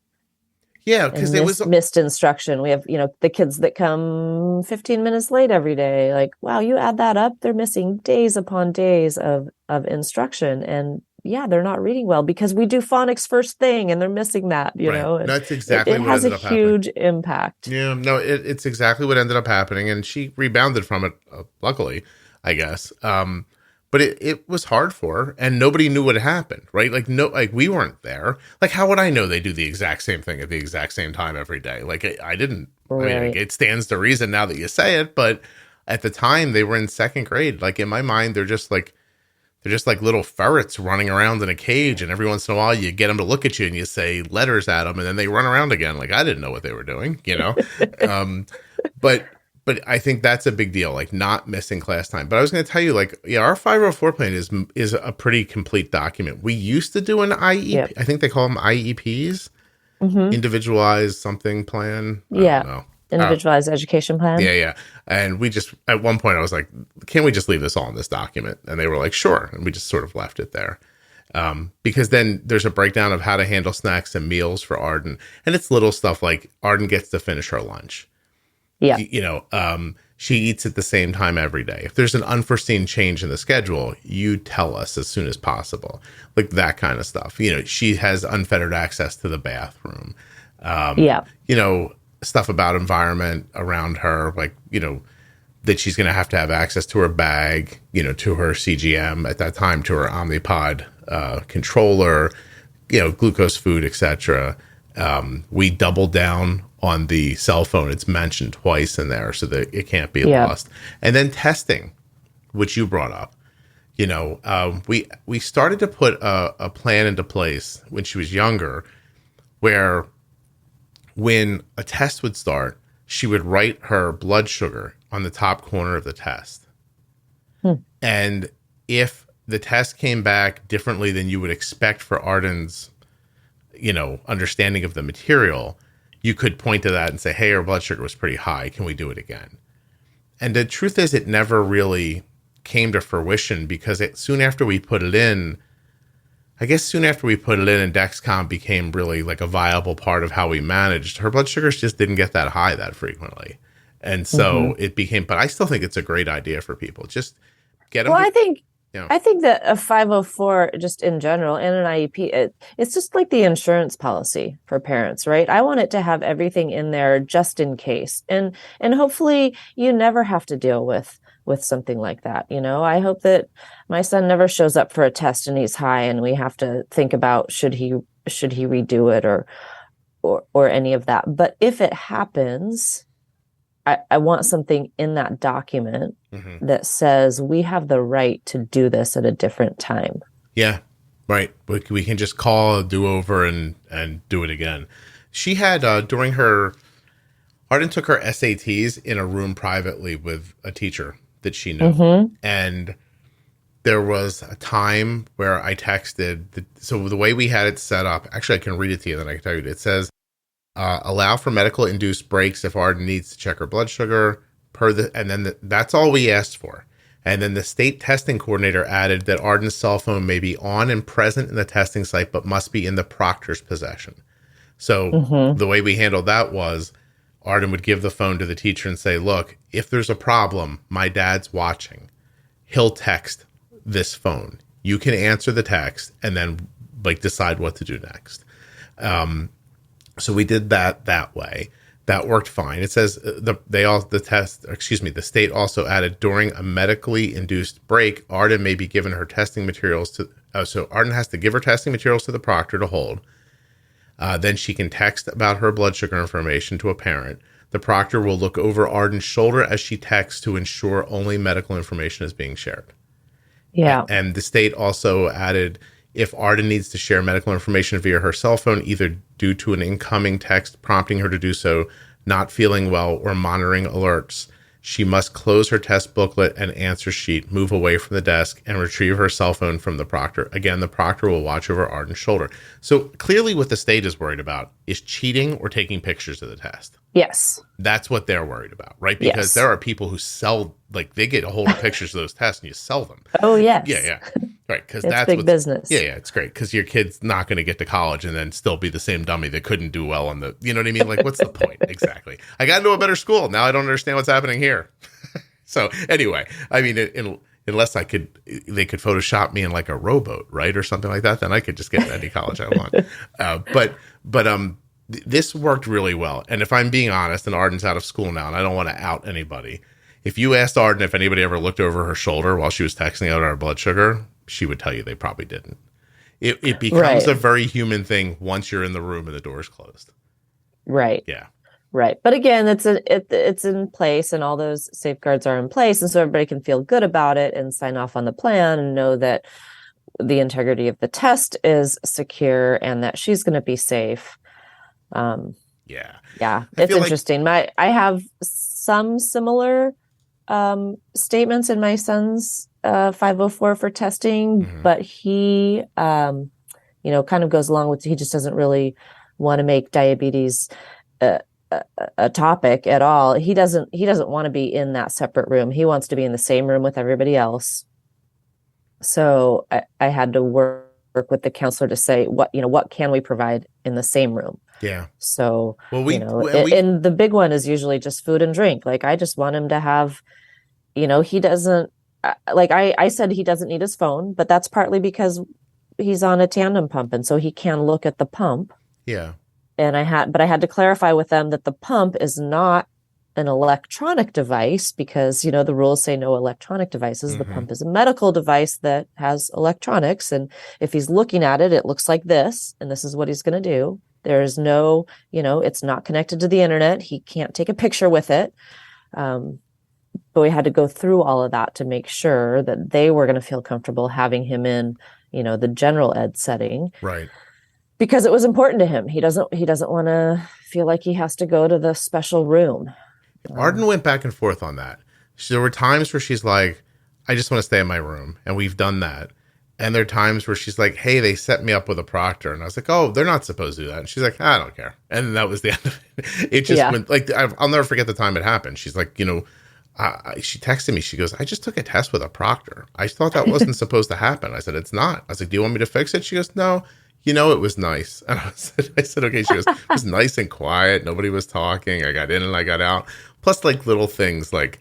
yeah, because it was missed instruction. We have, you know, the kids that come 15 minutes late every day. Like, wow, you add that up, they're missing days upon days of instruction. And yeah, they're not reading well because we do phonics first thing, and they're missing that, you right. know. And That's exactly it what has ended a up happening. huge impact. Yeah, no, it's exactly what ended up happening, and she rebounded from it, luckily, I guess. But it was hard for her, and nobody knew what had happened, right? Like, no, like, we weren't there. Like, how would I know they do the exact same thing at the exact same time every day? Like, I didn't. Right. I mean, it stands to reason now that you say it, but at the time they were in second grade. Like, in my mind, they're just like little ferrets running around in a cage, and every once in a while you get them to look at you and you say letters at them, and then they run around again. Like, I didn't know what they were doing, you know. But I think that's a big deal, like, not missing class time. But I was going to tell you, like, yeah, our 504 plan is a pretty complete document. We used to do an IEP. Yep. I think they call them IEPs, individualized something plan. I Yeah. don't know. Individualized education plan. Yeah. And we just, at one point I was like, can't we just leave this all in this document? And they were like, sure. And we just sort of left it there. Because then there's a breakdown of how to handle snacks and meals for Arden. And it's little stuff like Arden gets to finish her lunch. Yeah. You know, she eats at the same time every day. If there's an unforeseen change in the schedule, you tell us as soon as possible, like that kind of stuff. You know, she has unfettered access to the bathroom. Yeah. You know, stuff about environment around her, like, you know, that she's going to have access to her bag, you know, to her CGM at that time, to her Omnipod controller, you know, glucose food, etc. We double down on the cell phone. It's mentioned twice in there so that it can't be lost. And then testing, which you brought up. You know, we started to put a plan into place when she was younger, where when a test would start, she would write her blood sugar on the top corner of the test. And if the test came back differently than you would expect for Arden's, you know, understanding of the material, you could point to that and say, hey, her blood sugar was pretty high. Can we do it again? And the truth is, it never really came to fruition, because soon after we put it in, and Dexcom became really like a viable part of how we managed, her blood sugars just didn't get that high that frequently. And so it became, but I still think it's a great idea for people. Just get them. Well, Yeah. I think that a 504 just in general and an IEP, it's just like the insurance policy for parents, right? I want it to have everything in there just in case. And hopefully you never have to deal with something like that. You know, I hope that my son never shows up for a test and he's high and we have to think about should he redo it or any of that. But if it happens, I want something in that document that says we have the right to do this at a different time. Yeah, right. We can just call a do-over and do it again. She had, Arden took her SATs in a room privately with a teacher that she knew. And there was a time where I texted, so the way we had it set up, actually I can read it to you, then I can tell you, it says, allow for medical induced breaks if Arden needs to check her blood sugar that's all we asked for. And then the state testing coordinator added that Arden's cell phone may be on and present in the testing site, but must be in the proctor's possession. So the way we handled that was Arden would give the phone to the teacher and say, look, if there's a problem, my dad's watching. He'll text this phone. You can answer the text and then like decide what to do next. So we did that way. That worked fine. It says the state also added during a medically induced break, Arden may be given her testing materials so Arden has to give her testing materials to the proctor to hold. Then she can text about her blood sugar information to a parent. The proctor will look over Arden's shoulder as she texts to ensure only medical information is being shared. Yeah. And the state also added if Arden needs to share medical information via her cell phone, either due to an incoming text prompting her to do so, not feeling well, or monitoring alerts, she must close her test booklet and answer sheet, move away from the desk, and retrieve her cell phone from the proctor. Again, the proctor will watch over Arden's shoulder. So clearly what the state is worried about is cheating or taking pictures of the test. Yes. That's what they're worried about, right? Because there are people who sell, like they get a hold of pictures of those tests and you sell them. Oh, yes. Yeah. Right. Because that's big business. Yeah. It's great. Because your kid's not going to get to college and then still be the same dummy that couldn't do well on you know what I mean? Like, what's the point? Exactly. I got into a better school. Now I don't understand what's happening here. So anyway, I mean, unless they could Photoshop me in like a rowboat, right? Or something like that, then I could just get into any college I want. But this worked really well. And if I'm being honest, and Arden's out of school now, and I don't want to out anybody, if you asked Arden if anybody ever looked over her shoulder while she was texting out our blood sugar, she would tell you they probably didn't. It becomes a very human thing once you're in the room and the door's closed. Right. Yeah. Right. But again, it's in place and all those safeguards are in place. And so everybody can feel good about it and sign off on the plan and know that the integrity of the test is secure and that she's going to be safe. Yeah, it's interesting. I have some similar statements in my son's 504 for testing, but he kind of goes along with, he just doesn't really want to make diabetes a topic at all. He doesn't want to be in that separate room. He wants to be in the same room with everybody else. So I had to work with the counselor to say what can we provide in the same room. Yeah. So, and the big one is usually just food and drink. Like, I just want him to have, he doesn't, like I said, he doesn't need his phone, but that's partly because he's on a tandem pump. And so he can look at the pump. Yeah. And I had to clarify with them that the pump is not an electronic device because, the rules say no electronic devices. The pump is a medical device that has electronics. And if he's looking at it, it looks like this, and this is what he's going to do. There's no, it's not connected to the internet. He can't take a picture with it. But we had to go through all of that to make sure that they were going to feel comfortable having him in, the general ed setting. Right. Because it was important to him. He doesn't want to feel like he has to go to the special room. Arden went back and forth on that. There were times where she's like, I just want to stay in my room. And we've done that. And there are times where she's like, hey, they set me up with a proctor. And I was like, oh, they're not supposed to do that. And she's like, I don't care. And that was the end of it. It just went like, I'll never forget the time it happened. She's like, she texted me. She goes, I just took a test with a proctor. I thought that wasn't supposed to happen. I said, it's not. I was like, do you want me to fix it? She goes, no, it was nice. And I said, okay. She goes, it was nice and quiet. Nobody was talking. I got in and I got out. Plus like little things like,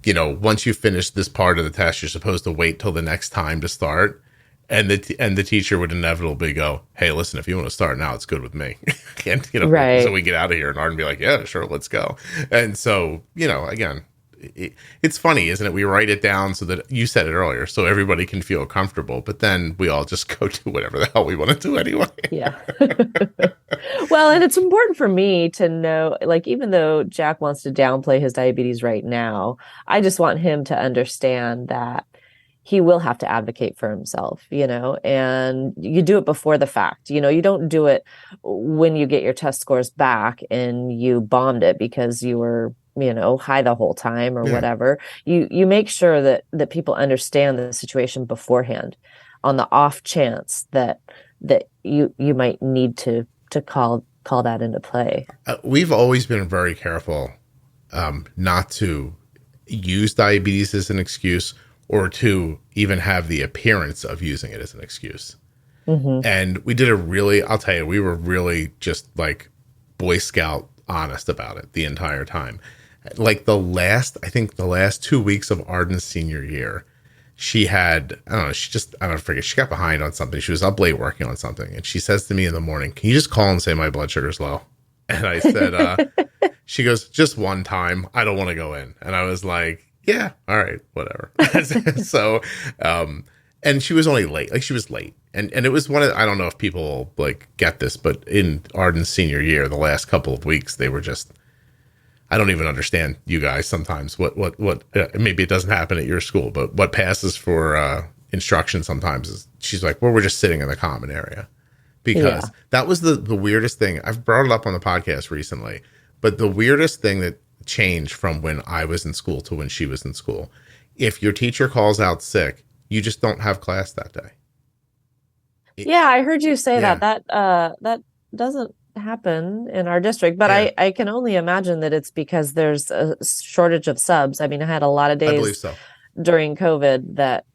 once you finish this part of the test, you're supposed to wait till the next time to start. And the teacher would inevitably go, hey, listen, if you want to start now, it's good with me. And, right. So we get out of here and Arden be like, yeah, sure, let's go. And so, again, it's funny, isn't it? We write it down so that you said it earlier, so everybody can feel comfortable, but then we all just go do whatever the hell we want to do anyway. Yeah. Well, and it's important for me to know, like, even though Jack wants to downplay his diabetes right now, I just want him to understand that he will have to advocate for himself, and you do it before the fact. You don't do it when you get your test scores back and you bombed it because you were, high the whole time or whatever. You make sure that people understand the situation beforehand on the off chance that you might need to call call that into play. We've always been very careful not to use diabetes as an excuse or to even have the appearance of using it as an excuse. Mm-hmm. And we did I'll tell you, we were really just like Boy Scout honest about it the entire time. Like the last 2 weeks of Arden's senior year, she had, I forget, she got behind on something. She was up late working on something. And she says to me in the morning, "Can you just call and say my blood sugar's low?" And I said, she goes, "Just one time. I don't want to go in." And I was like, "Yeah, all right, whatever." So, and she was only late. Like she was late. And it was I don't know if people like get this, but in Arden's senior year, the last couple of weeks, they were just, I don't even understand you guys sometimes what maybe it doesn't happen at your school, but what passes for instruction sometimes is she's like, "Well, we're just sitting in the common area," because that was the weirdest thing. I've brought it up on the podcast recently, but the weirdest thing that changed from when I was in school to when she was in school. If your teacher calls out sick, you just don't have class that day. Yeah, I heard you say that doesn't happen in our district, but I can only imagine that it's because there's a shortage of subs. I mean, I had a lot of days, I believe so, during COVID that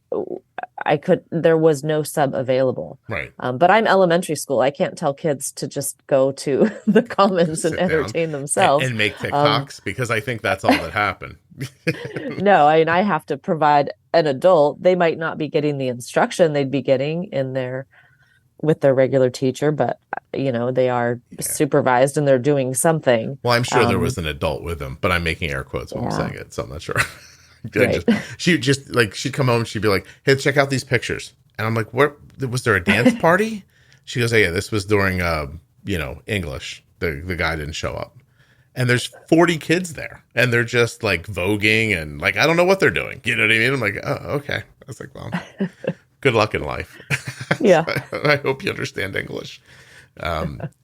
there was no sub available. Right. But I'm elementary school. I can't tell kids to just go to the commons and entertain themselves and make TikToks, because I think that's all that happened. No, I mean, I have to provide an adult. They might not be getting the instruction they'd be getting with their regular teacher, but they are supervised and they're doing something. Well, I'm sure there was an adult with them, but I'm making air quotes when I'm saying it, so I'm not sure. Right. She'd come home and she'd be like, "Hey, check out these pictures." And I'm like, "What? Was there a dance party?" She goes, "Oh, yeah, this was during English. The guy didn't show up." And there's 40 kids there, and they're just like voguing and like, I don't know what they're doing. You know what I mean? I'm like, "Oh, okay." I was like, "Well, good luck in life." Yeah. I hope you understand English.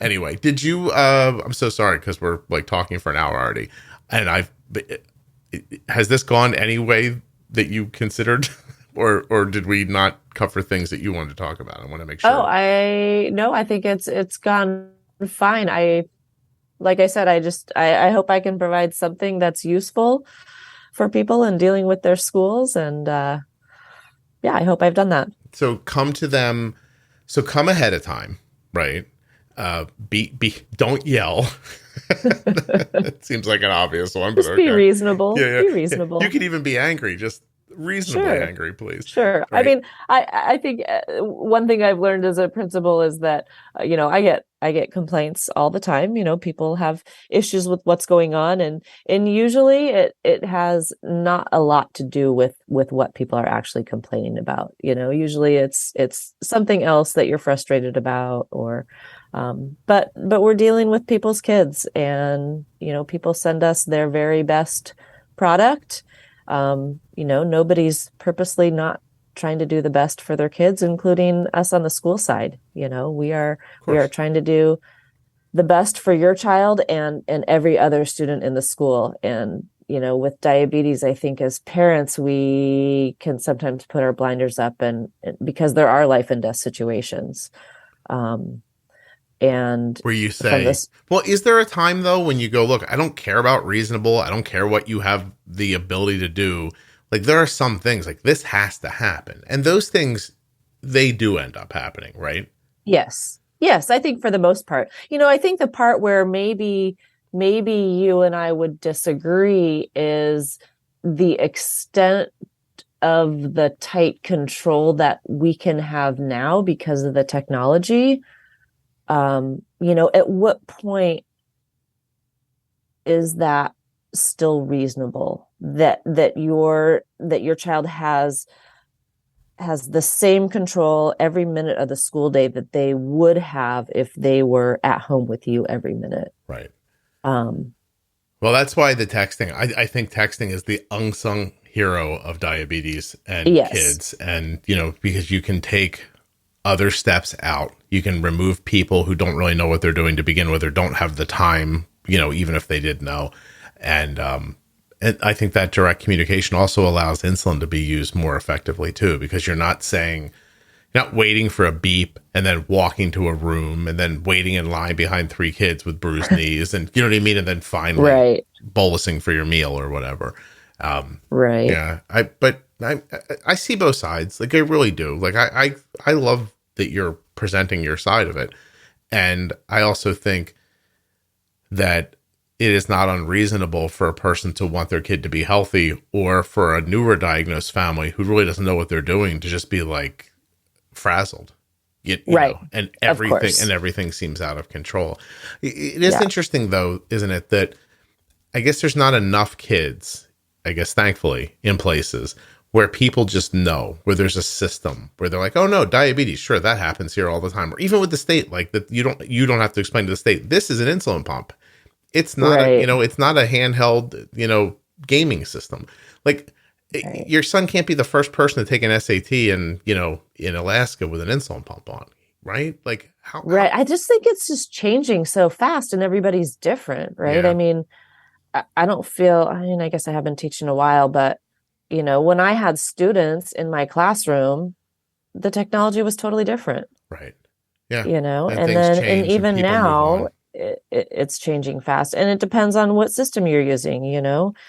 Anyway, did you, I'm so sorry, because we're like talking for an hour already. And has this gone any way that you considered, or did we not cover things that you wanted to talk about? I want to make sure. I think it's gone fine. Like I said, I hope I can provide something that's useful for people in dealing with their schools. And, I hope I've done that. So come to them. So come ahead of time, right? Don't yell. It seems like an obvious one, but just be reasonable. Yeah. Be reasonable. You could even be angry. Just reasonably angry, please. Sure. Right? I mean, I think one thing I've learned as a principal is that I get complaints all the time. People have issues with what's going on, and usually it has not a lot to do with what people are actually complaining about. Usually it's something else that you're frustrated about, or but we're dealing with people's kids, and people send us their very best product. Nobody's purposely not trying to do the best for their kids, including us on the school side. We are trying to do the best for your child and every other student in the school. And, with diabetes, I think as parents, we can sometimes put our blinders up and because there are life and death situations. And where you say, well, is there a time though when you go, look, I don't care about reasonable. I don't care what you have the ability to do. Like there are some things like this has to happen. And those things, they do end up happening, right? Yes. I think for the most part, I think the part where maybe you and I would disagree is the extent of the tight control that we can have now because of the technology. At what point is that still reasonable that your child has the same control every minute of the school day that they would have if they were at home with you every minute? Right. Well, that's why the texting, I think texting is the unsung hero of diabetes and kids. And, because you can take other steps out. You can remove people who don't really know what they're doing to begin with, or don't have the time, even if they did know. And I think that direct communication also allows insulin to be used more effectively too, because you're not saying, Not waiting for a beep and then walking to a room and then waiting in line behind 3 kids with bruised knees and you know what I mean? And then finally Right. bolusing for your meal or whatever. Right. Yeah. I see both sides. Like I really do. Like I love that you're presenting your side of it. And I also think that it is not unreasonable for a person to want their kid to be healthy, or for a newer diagnosed family who really doesn't know what they're doing to just be like frazzled, you Right. know, and Of course. everything seems out of control. It is interesting though, isn't it, that I guess there's not enough kids, I guess, thankfully, in places where people just know, where there's a system where they're like, oh no, diabetes, sure, that happens here all the time. Or even with the state, like that you don't have to explain to the state, this is an insulin pump. It's not Right. it's not a handheld, gaming system. Like Right. your son can't be the first person to take an SAT in Alaska with an insulin pump on, right? Like Right. I just think it's just changing so fast and everybody's different, right? Yeah. I mean, I don't feel, I guess I have been teaching a while, but when I had students in my classroom, the technology was totally different. Right. Yeah. And things then, change and and even people move now, on. it's changing fast, and it depends on what system you're using.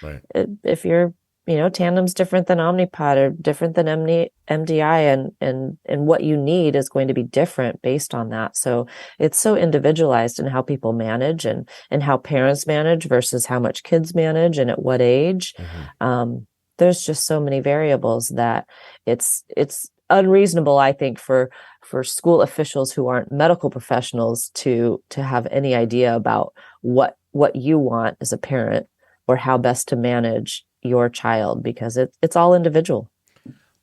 Right. If you're, Tandem's different than Omnipod or different than MDI, and what you need is going to be different based on that. So it's so individualized in how people manage and how parents manage versus how much kids manage and at what age. Mm-hmm. There's just so many variables that it's unreasonable, I think, for school officials who aren't medical professionals to have any idea about what you want as a parent or how best to manage your child, because it's all individual.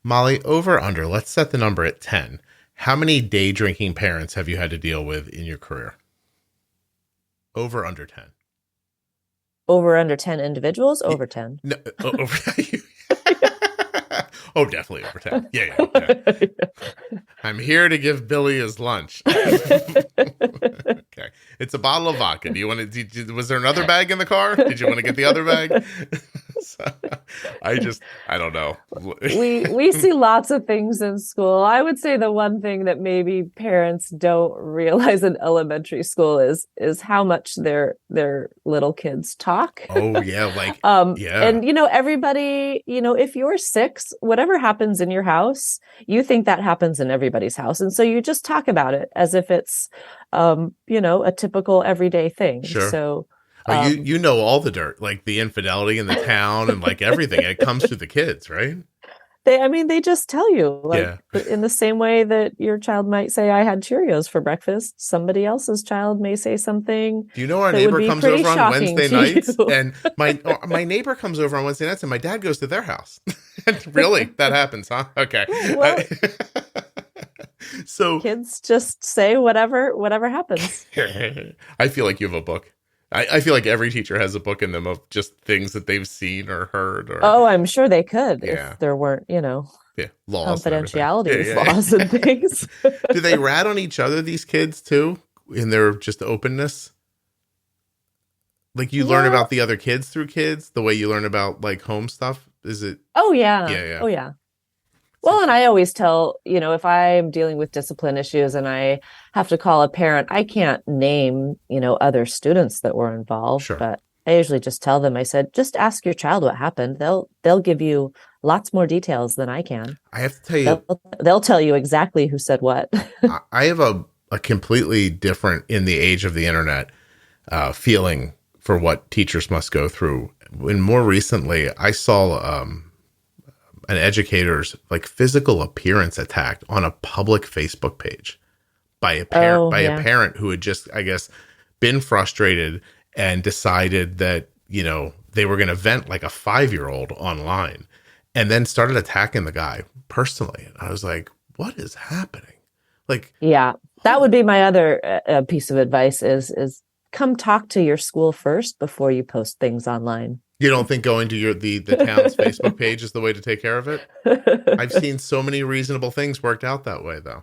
Molly, over under, let's set the number at 10. How many day drinking parents have you had to deal with in your career? Over under 10. Over under 10 individuals? Over 10. No, over. Oh, definitely over 10. Yeah. I'm here to give Billy his lunch. Okay. It's a bottle of vodka. Do you want to, was there another bag in the car? Did you want to get the other bag? So, I don't know. We see lots of things in school. I would say the one thing that maybe parents don't realize in elementary school is how much their little kids talk. Oh yeah. Yeah. And everybody, if you're 6, whatever happens in your house, you think that happens in everybody's house. And so you just talk about it as if it's, a typical everyday thing. Sure. So you know all the dirt, like the infidelity in the town and like everything. It comes to the kids, right? They just tell you, Yeah. in the same way that your child might say, I had Cheerios for breakfast. Somebody else's child may say something. Do you know our neighbor comes over on Wednesday nights? You. And my neighbor comes over on Wednesday nights and my dad goes to their house. Really? That happens, huh? Okay. Well, so kids just say whatever happens. I feel like you have a book. I feel like every teacher has a book in them of just things that they've seen or heard. Oh, I'm sure they could if there weren't, laws, confidentiality laws and things. Do they rat on each other, these kids, too, in their just openness? Like you learn about the other kids through kids, the way you learn about like home stuff? Is it? Oh, yeah. Yeah. Oh, yeah. Well, and I always tell, if I'm dealing with discipline issues and I have to call a parent, I can't name, other students that were involved. Sure. But I usually just tell them, I said, just ask your child what happened. They'll give you lots more details than I can. I have to tell you. They'll tell you exactly who said what. I have a completely different, in the age of the internet, feeling for what teachers must go through. And more recently, I saw an educator's like physical appearance attacked on a public Facebook page by a parent a parent who had just, I guess, been frustrated and decided that, they were going to vent like a 5-year-old online and then started attacking the guy personally. And I was like, what is happening? Like, yeah, that would be my other piece of advice is come talk to your school first before you post things online. You don't think going to the town's Facebook page is the way to take care of it? I've seen so many reasonable things worked out that way, though.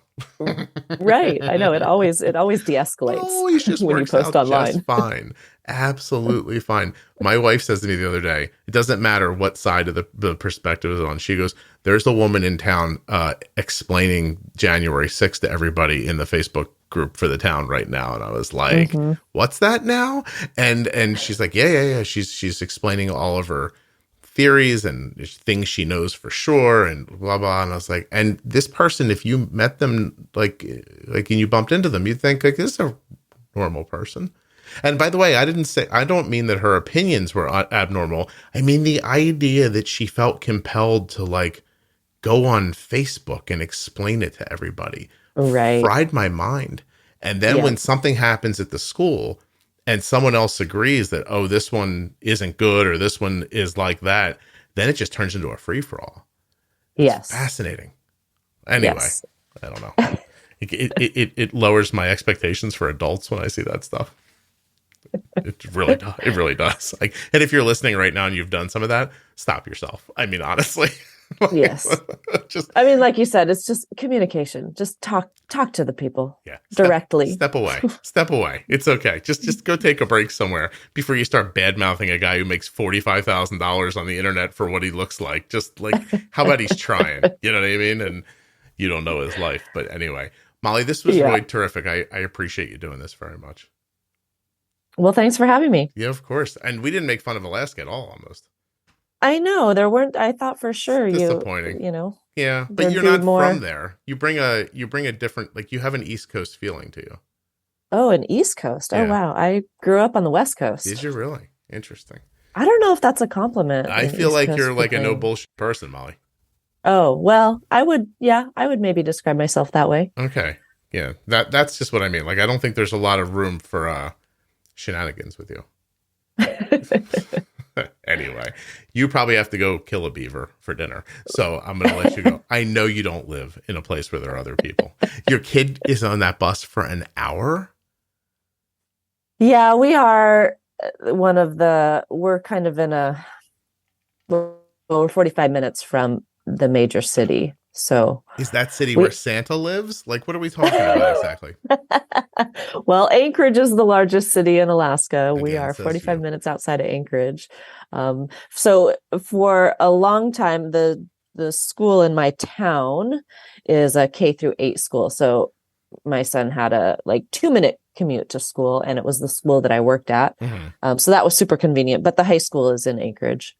Right. I know it always de-escalates Always just when you works post out online. just fine. Absolutely fine. My wife says to me the other day, it doesn't matter what side of the perspective is on. She goes, there's a woman in town explaining January 6th to everybody in the Facebook group for the town right now. And I was like, what's that now? And she's like, yeah. She's explaining all of her theories and things she knows for sure and blah, blah. And I was like, and this person, if you met them, like, and you bumped into them, you'd think like, this is a normal person. And by the way, I don't mean that her opinions were abnormal. I mean, the idea that she felt compelled to like go on Facebook and explain it to everybody fried my mind. And then when something happens at the school and someone else agrees that, oh, this one isn't good or this one is like that, then it just turns into a free-for-all. It's fascinating. Anyway, I don't know. It lowers my expectations for adults when I see that stuff. It really does. It really does. Like, and if you're listening right now and you've done some of that, stop yourself. I mean, honestly. Yes. I mean, like you said, it's just communication. Just talk to the people directly. Step away. It's okay. Just go take a break somewhere before you start bad mouthing a guy who makes $45,000 on the internet for what he looks like. Just like, how about he's trying? You know what I mean? And you don't know his life. But anyway, Molly, this was really terrific. I appreciate you doing this very much. Well, thanks for having me. Yeah, of course. And we didn't make fun of Alaska at all, almost. I know there weren't. I thought for sure it's disappointing. you know. Yeah, but you're not from there. You bring a different, like, you have an East Coast feeling to you. Oh, an East Coast. Oh, wow. I grew up on the West Coast. Did you really? Interesting. I don't know if that's a compliment. I feel like you're like a no bullshit person, Molly. Oh, well, I would maybe describe myself that way. Okay. Yeah. That's just what I mean. Like, I don't think there's a lot of room for shenanigans with you. Anyway, you probably have to go kill a beaver for dinner. So I'm going to let you go. I know you don't live in a place where there are other people. Your kid is on that bus for an hour? Yeah, we are we're kind of we're 45 minutes from the major city. So is that city where Santa lives? Like, what are we talking about exactly? Well, Anchorage is the largest city in Alaska. We are 45 minutes outside of Anchorage. So for a long time, the school in my town is a K-8 school. So my son had a 2-minute commute to school, and it was the school that I worked at. So that was super convenient. But the high school is in Anchorage.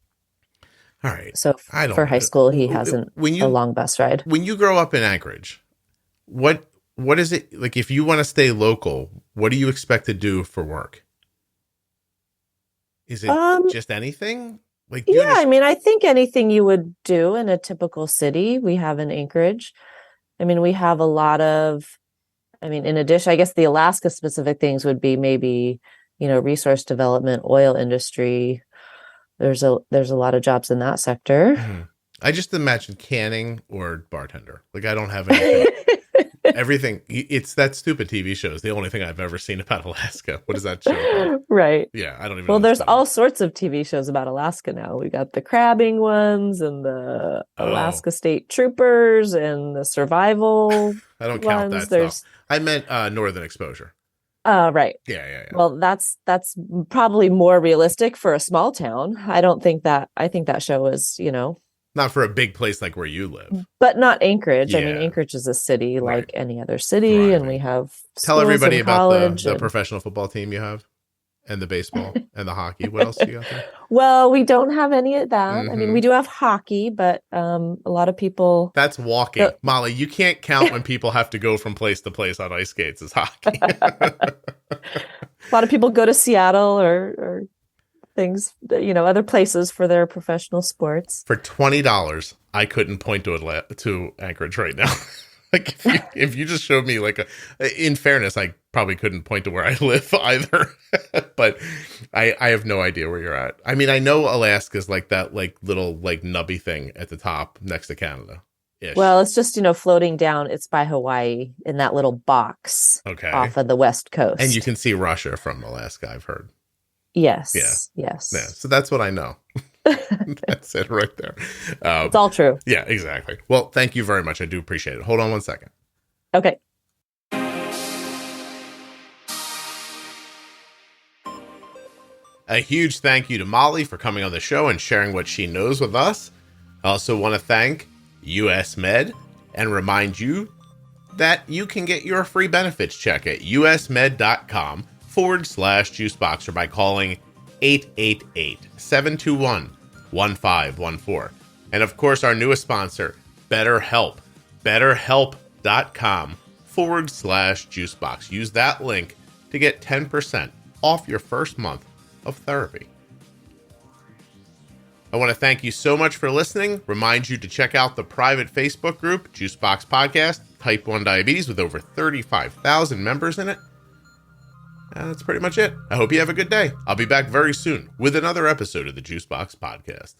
All right. So for high school, he hasn't a long bus ride. When you grow up in Anchorage, what is it like? If you want to stay local, what do you expect to do for work? Is it just anything? Like, I mean, I think anything you would do in a typical city, we have in Anchorage. I mean, we have a lot of. I mean, in addition, I guess the Alaska specific things would be maybe, resource development, oil industry. There's a lot of jobs in that sector. I just imagine canning or bartender. Like, I don't have anything. Everything. It's that stupid TV show is the only thing I've ever seen about Alaska. What is that show called? Right. Yeah, I don't even know. Well, there's all sorts of TV shows about Alaska now. We got the crabbing ones and the Alaska State Troopers and the survival. I don't count that stuff. I meant Northern Exposure. Right. Yeah. Well, that's probably more realistic for a small town. I think that show is, not for a big place like where you live. But not Anchorage. I mean, Anchorage is a city like any other city, and we have tell everybody about the professional football team you have, and the baseball and the hockey. What else do you got there? Well, we don't have any of that. I mean, we do have hockey, but a lot of people. That's walking, Molly. You can't count when people have to go from place to place on ice skates as hockey. A lot of people go to Seattle or things, other places for their professional sports. For $20, I couldn't point to Anchorage right now. Like, if you just showed me in fairness, I probably couldn't point to where I live either. But I have no idea where you're at. I mean, I know Alaska's like that, little nubby thing at the top next to Canada. Well, it's just, floating down. It's by Hawaii in that little box off of the West Coast. And you can see Russia from Alaska, I've heard. Yeah. Yes. Yeah. Yes. So that's what I know. That's it right there. It's all true. Yeah, exactly. Well, thank you very much. I do appreciate it. Hold on one second. Okay. A huge thank you to Molly for coming on the show and sharing what she knows with us. I also want to thank US Med and remind you that you can get your free benefits check at usmed.com/juicebox or by calling 888-721-1514. And of course, our newest sponsor, BetterHelp, betterhelp.com/juicebox. Use that link to get 10% off your first month of therapy. I want to thank you so much for listening. Remind you to check out the private Facebook group, Juicebox Podcast, Type 1 Diabetes, with over 35,000 members in it. And that's pretty much it. I hope you have a good day. I'll be back very soon with another episode of the Juicebox Podcast.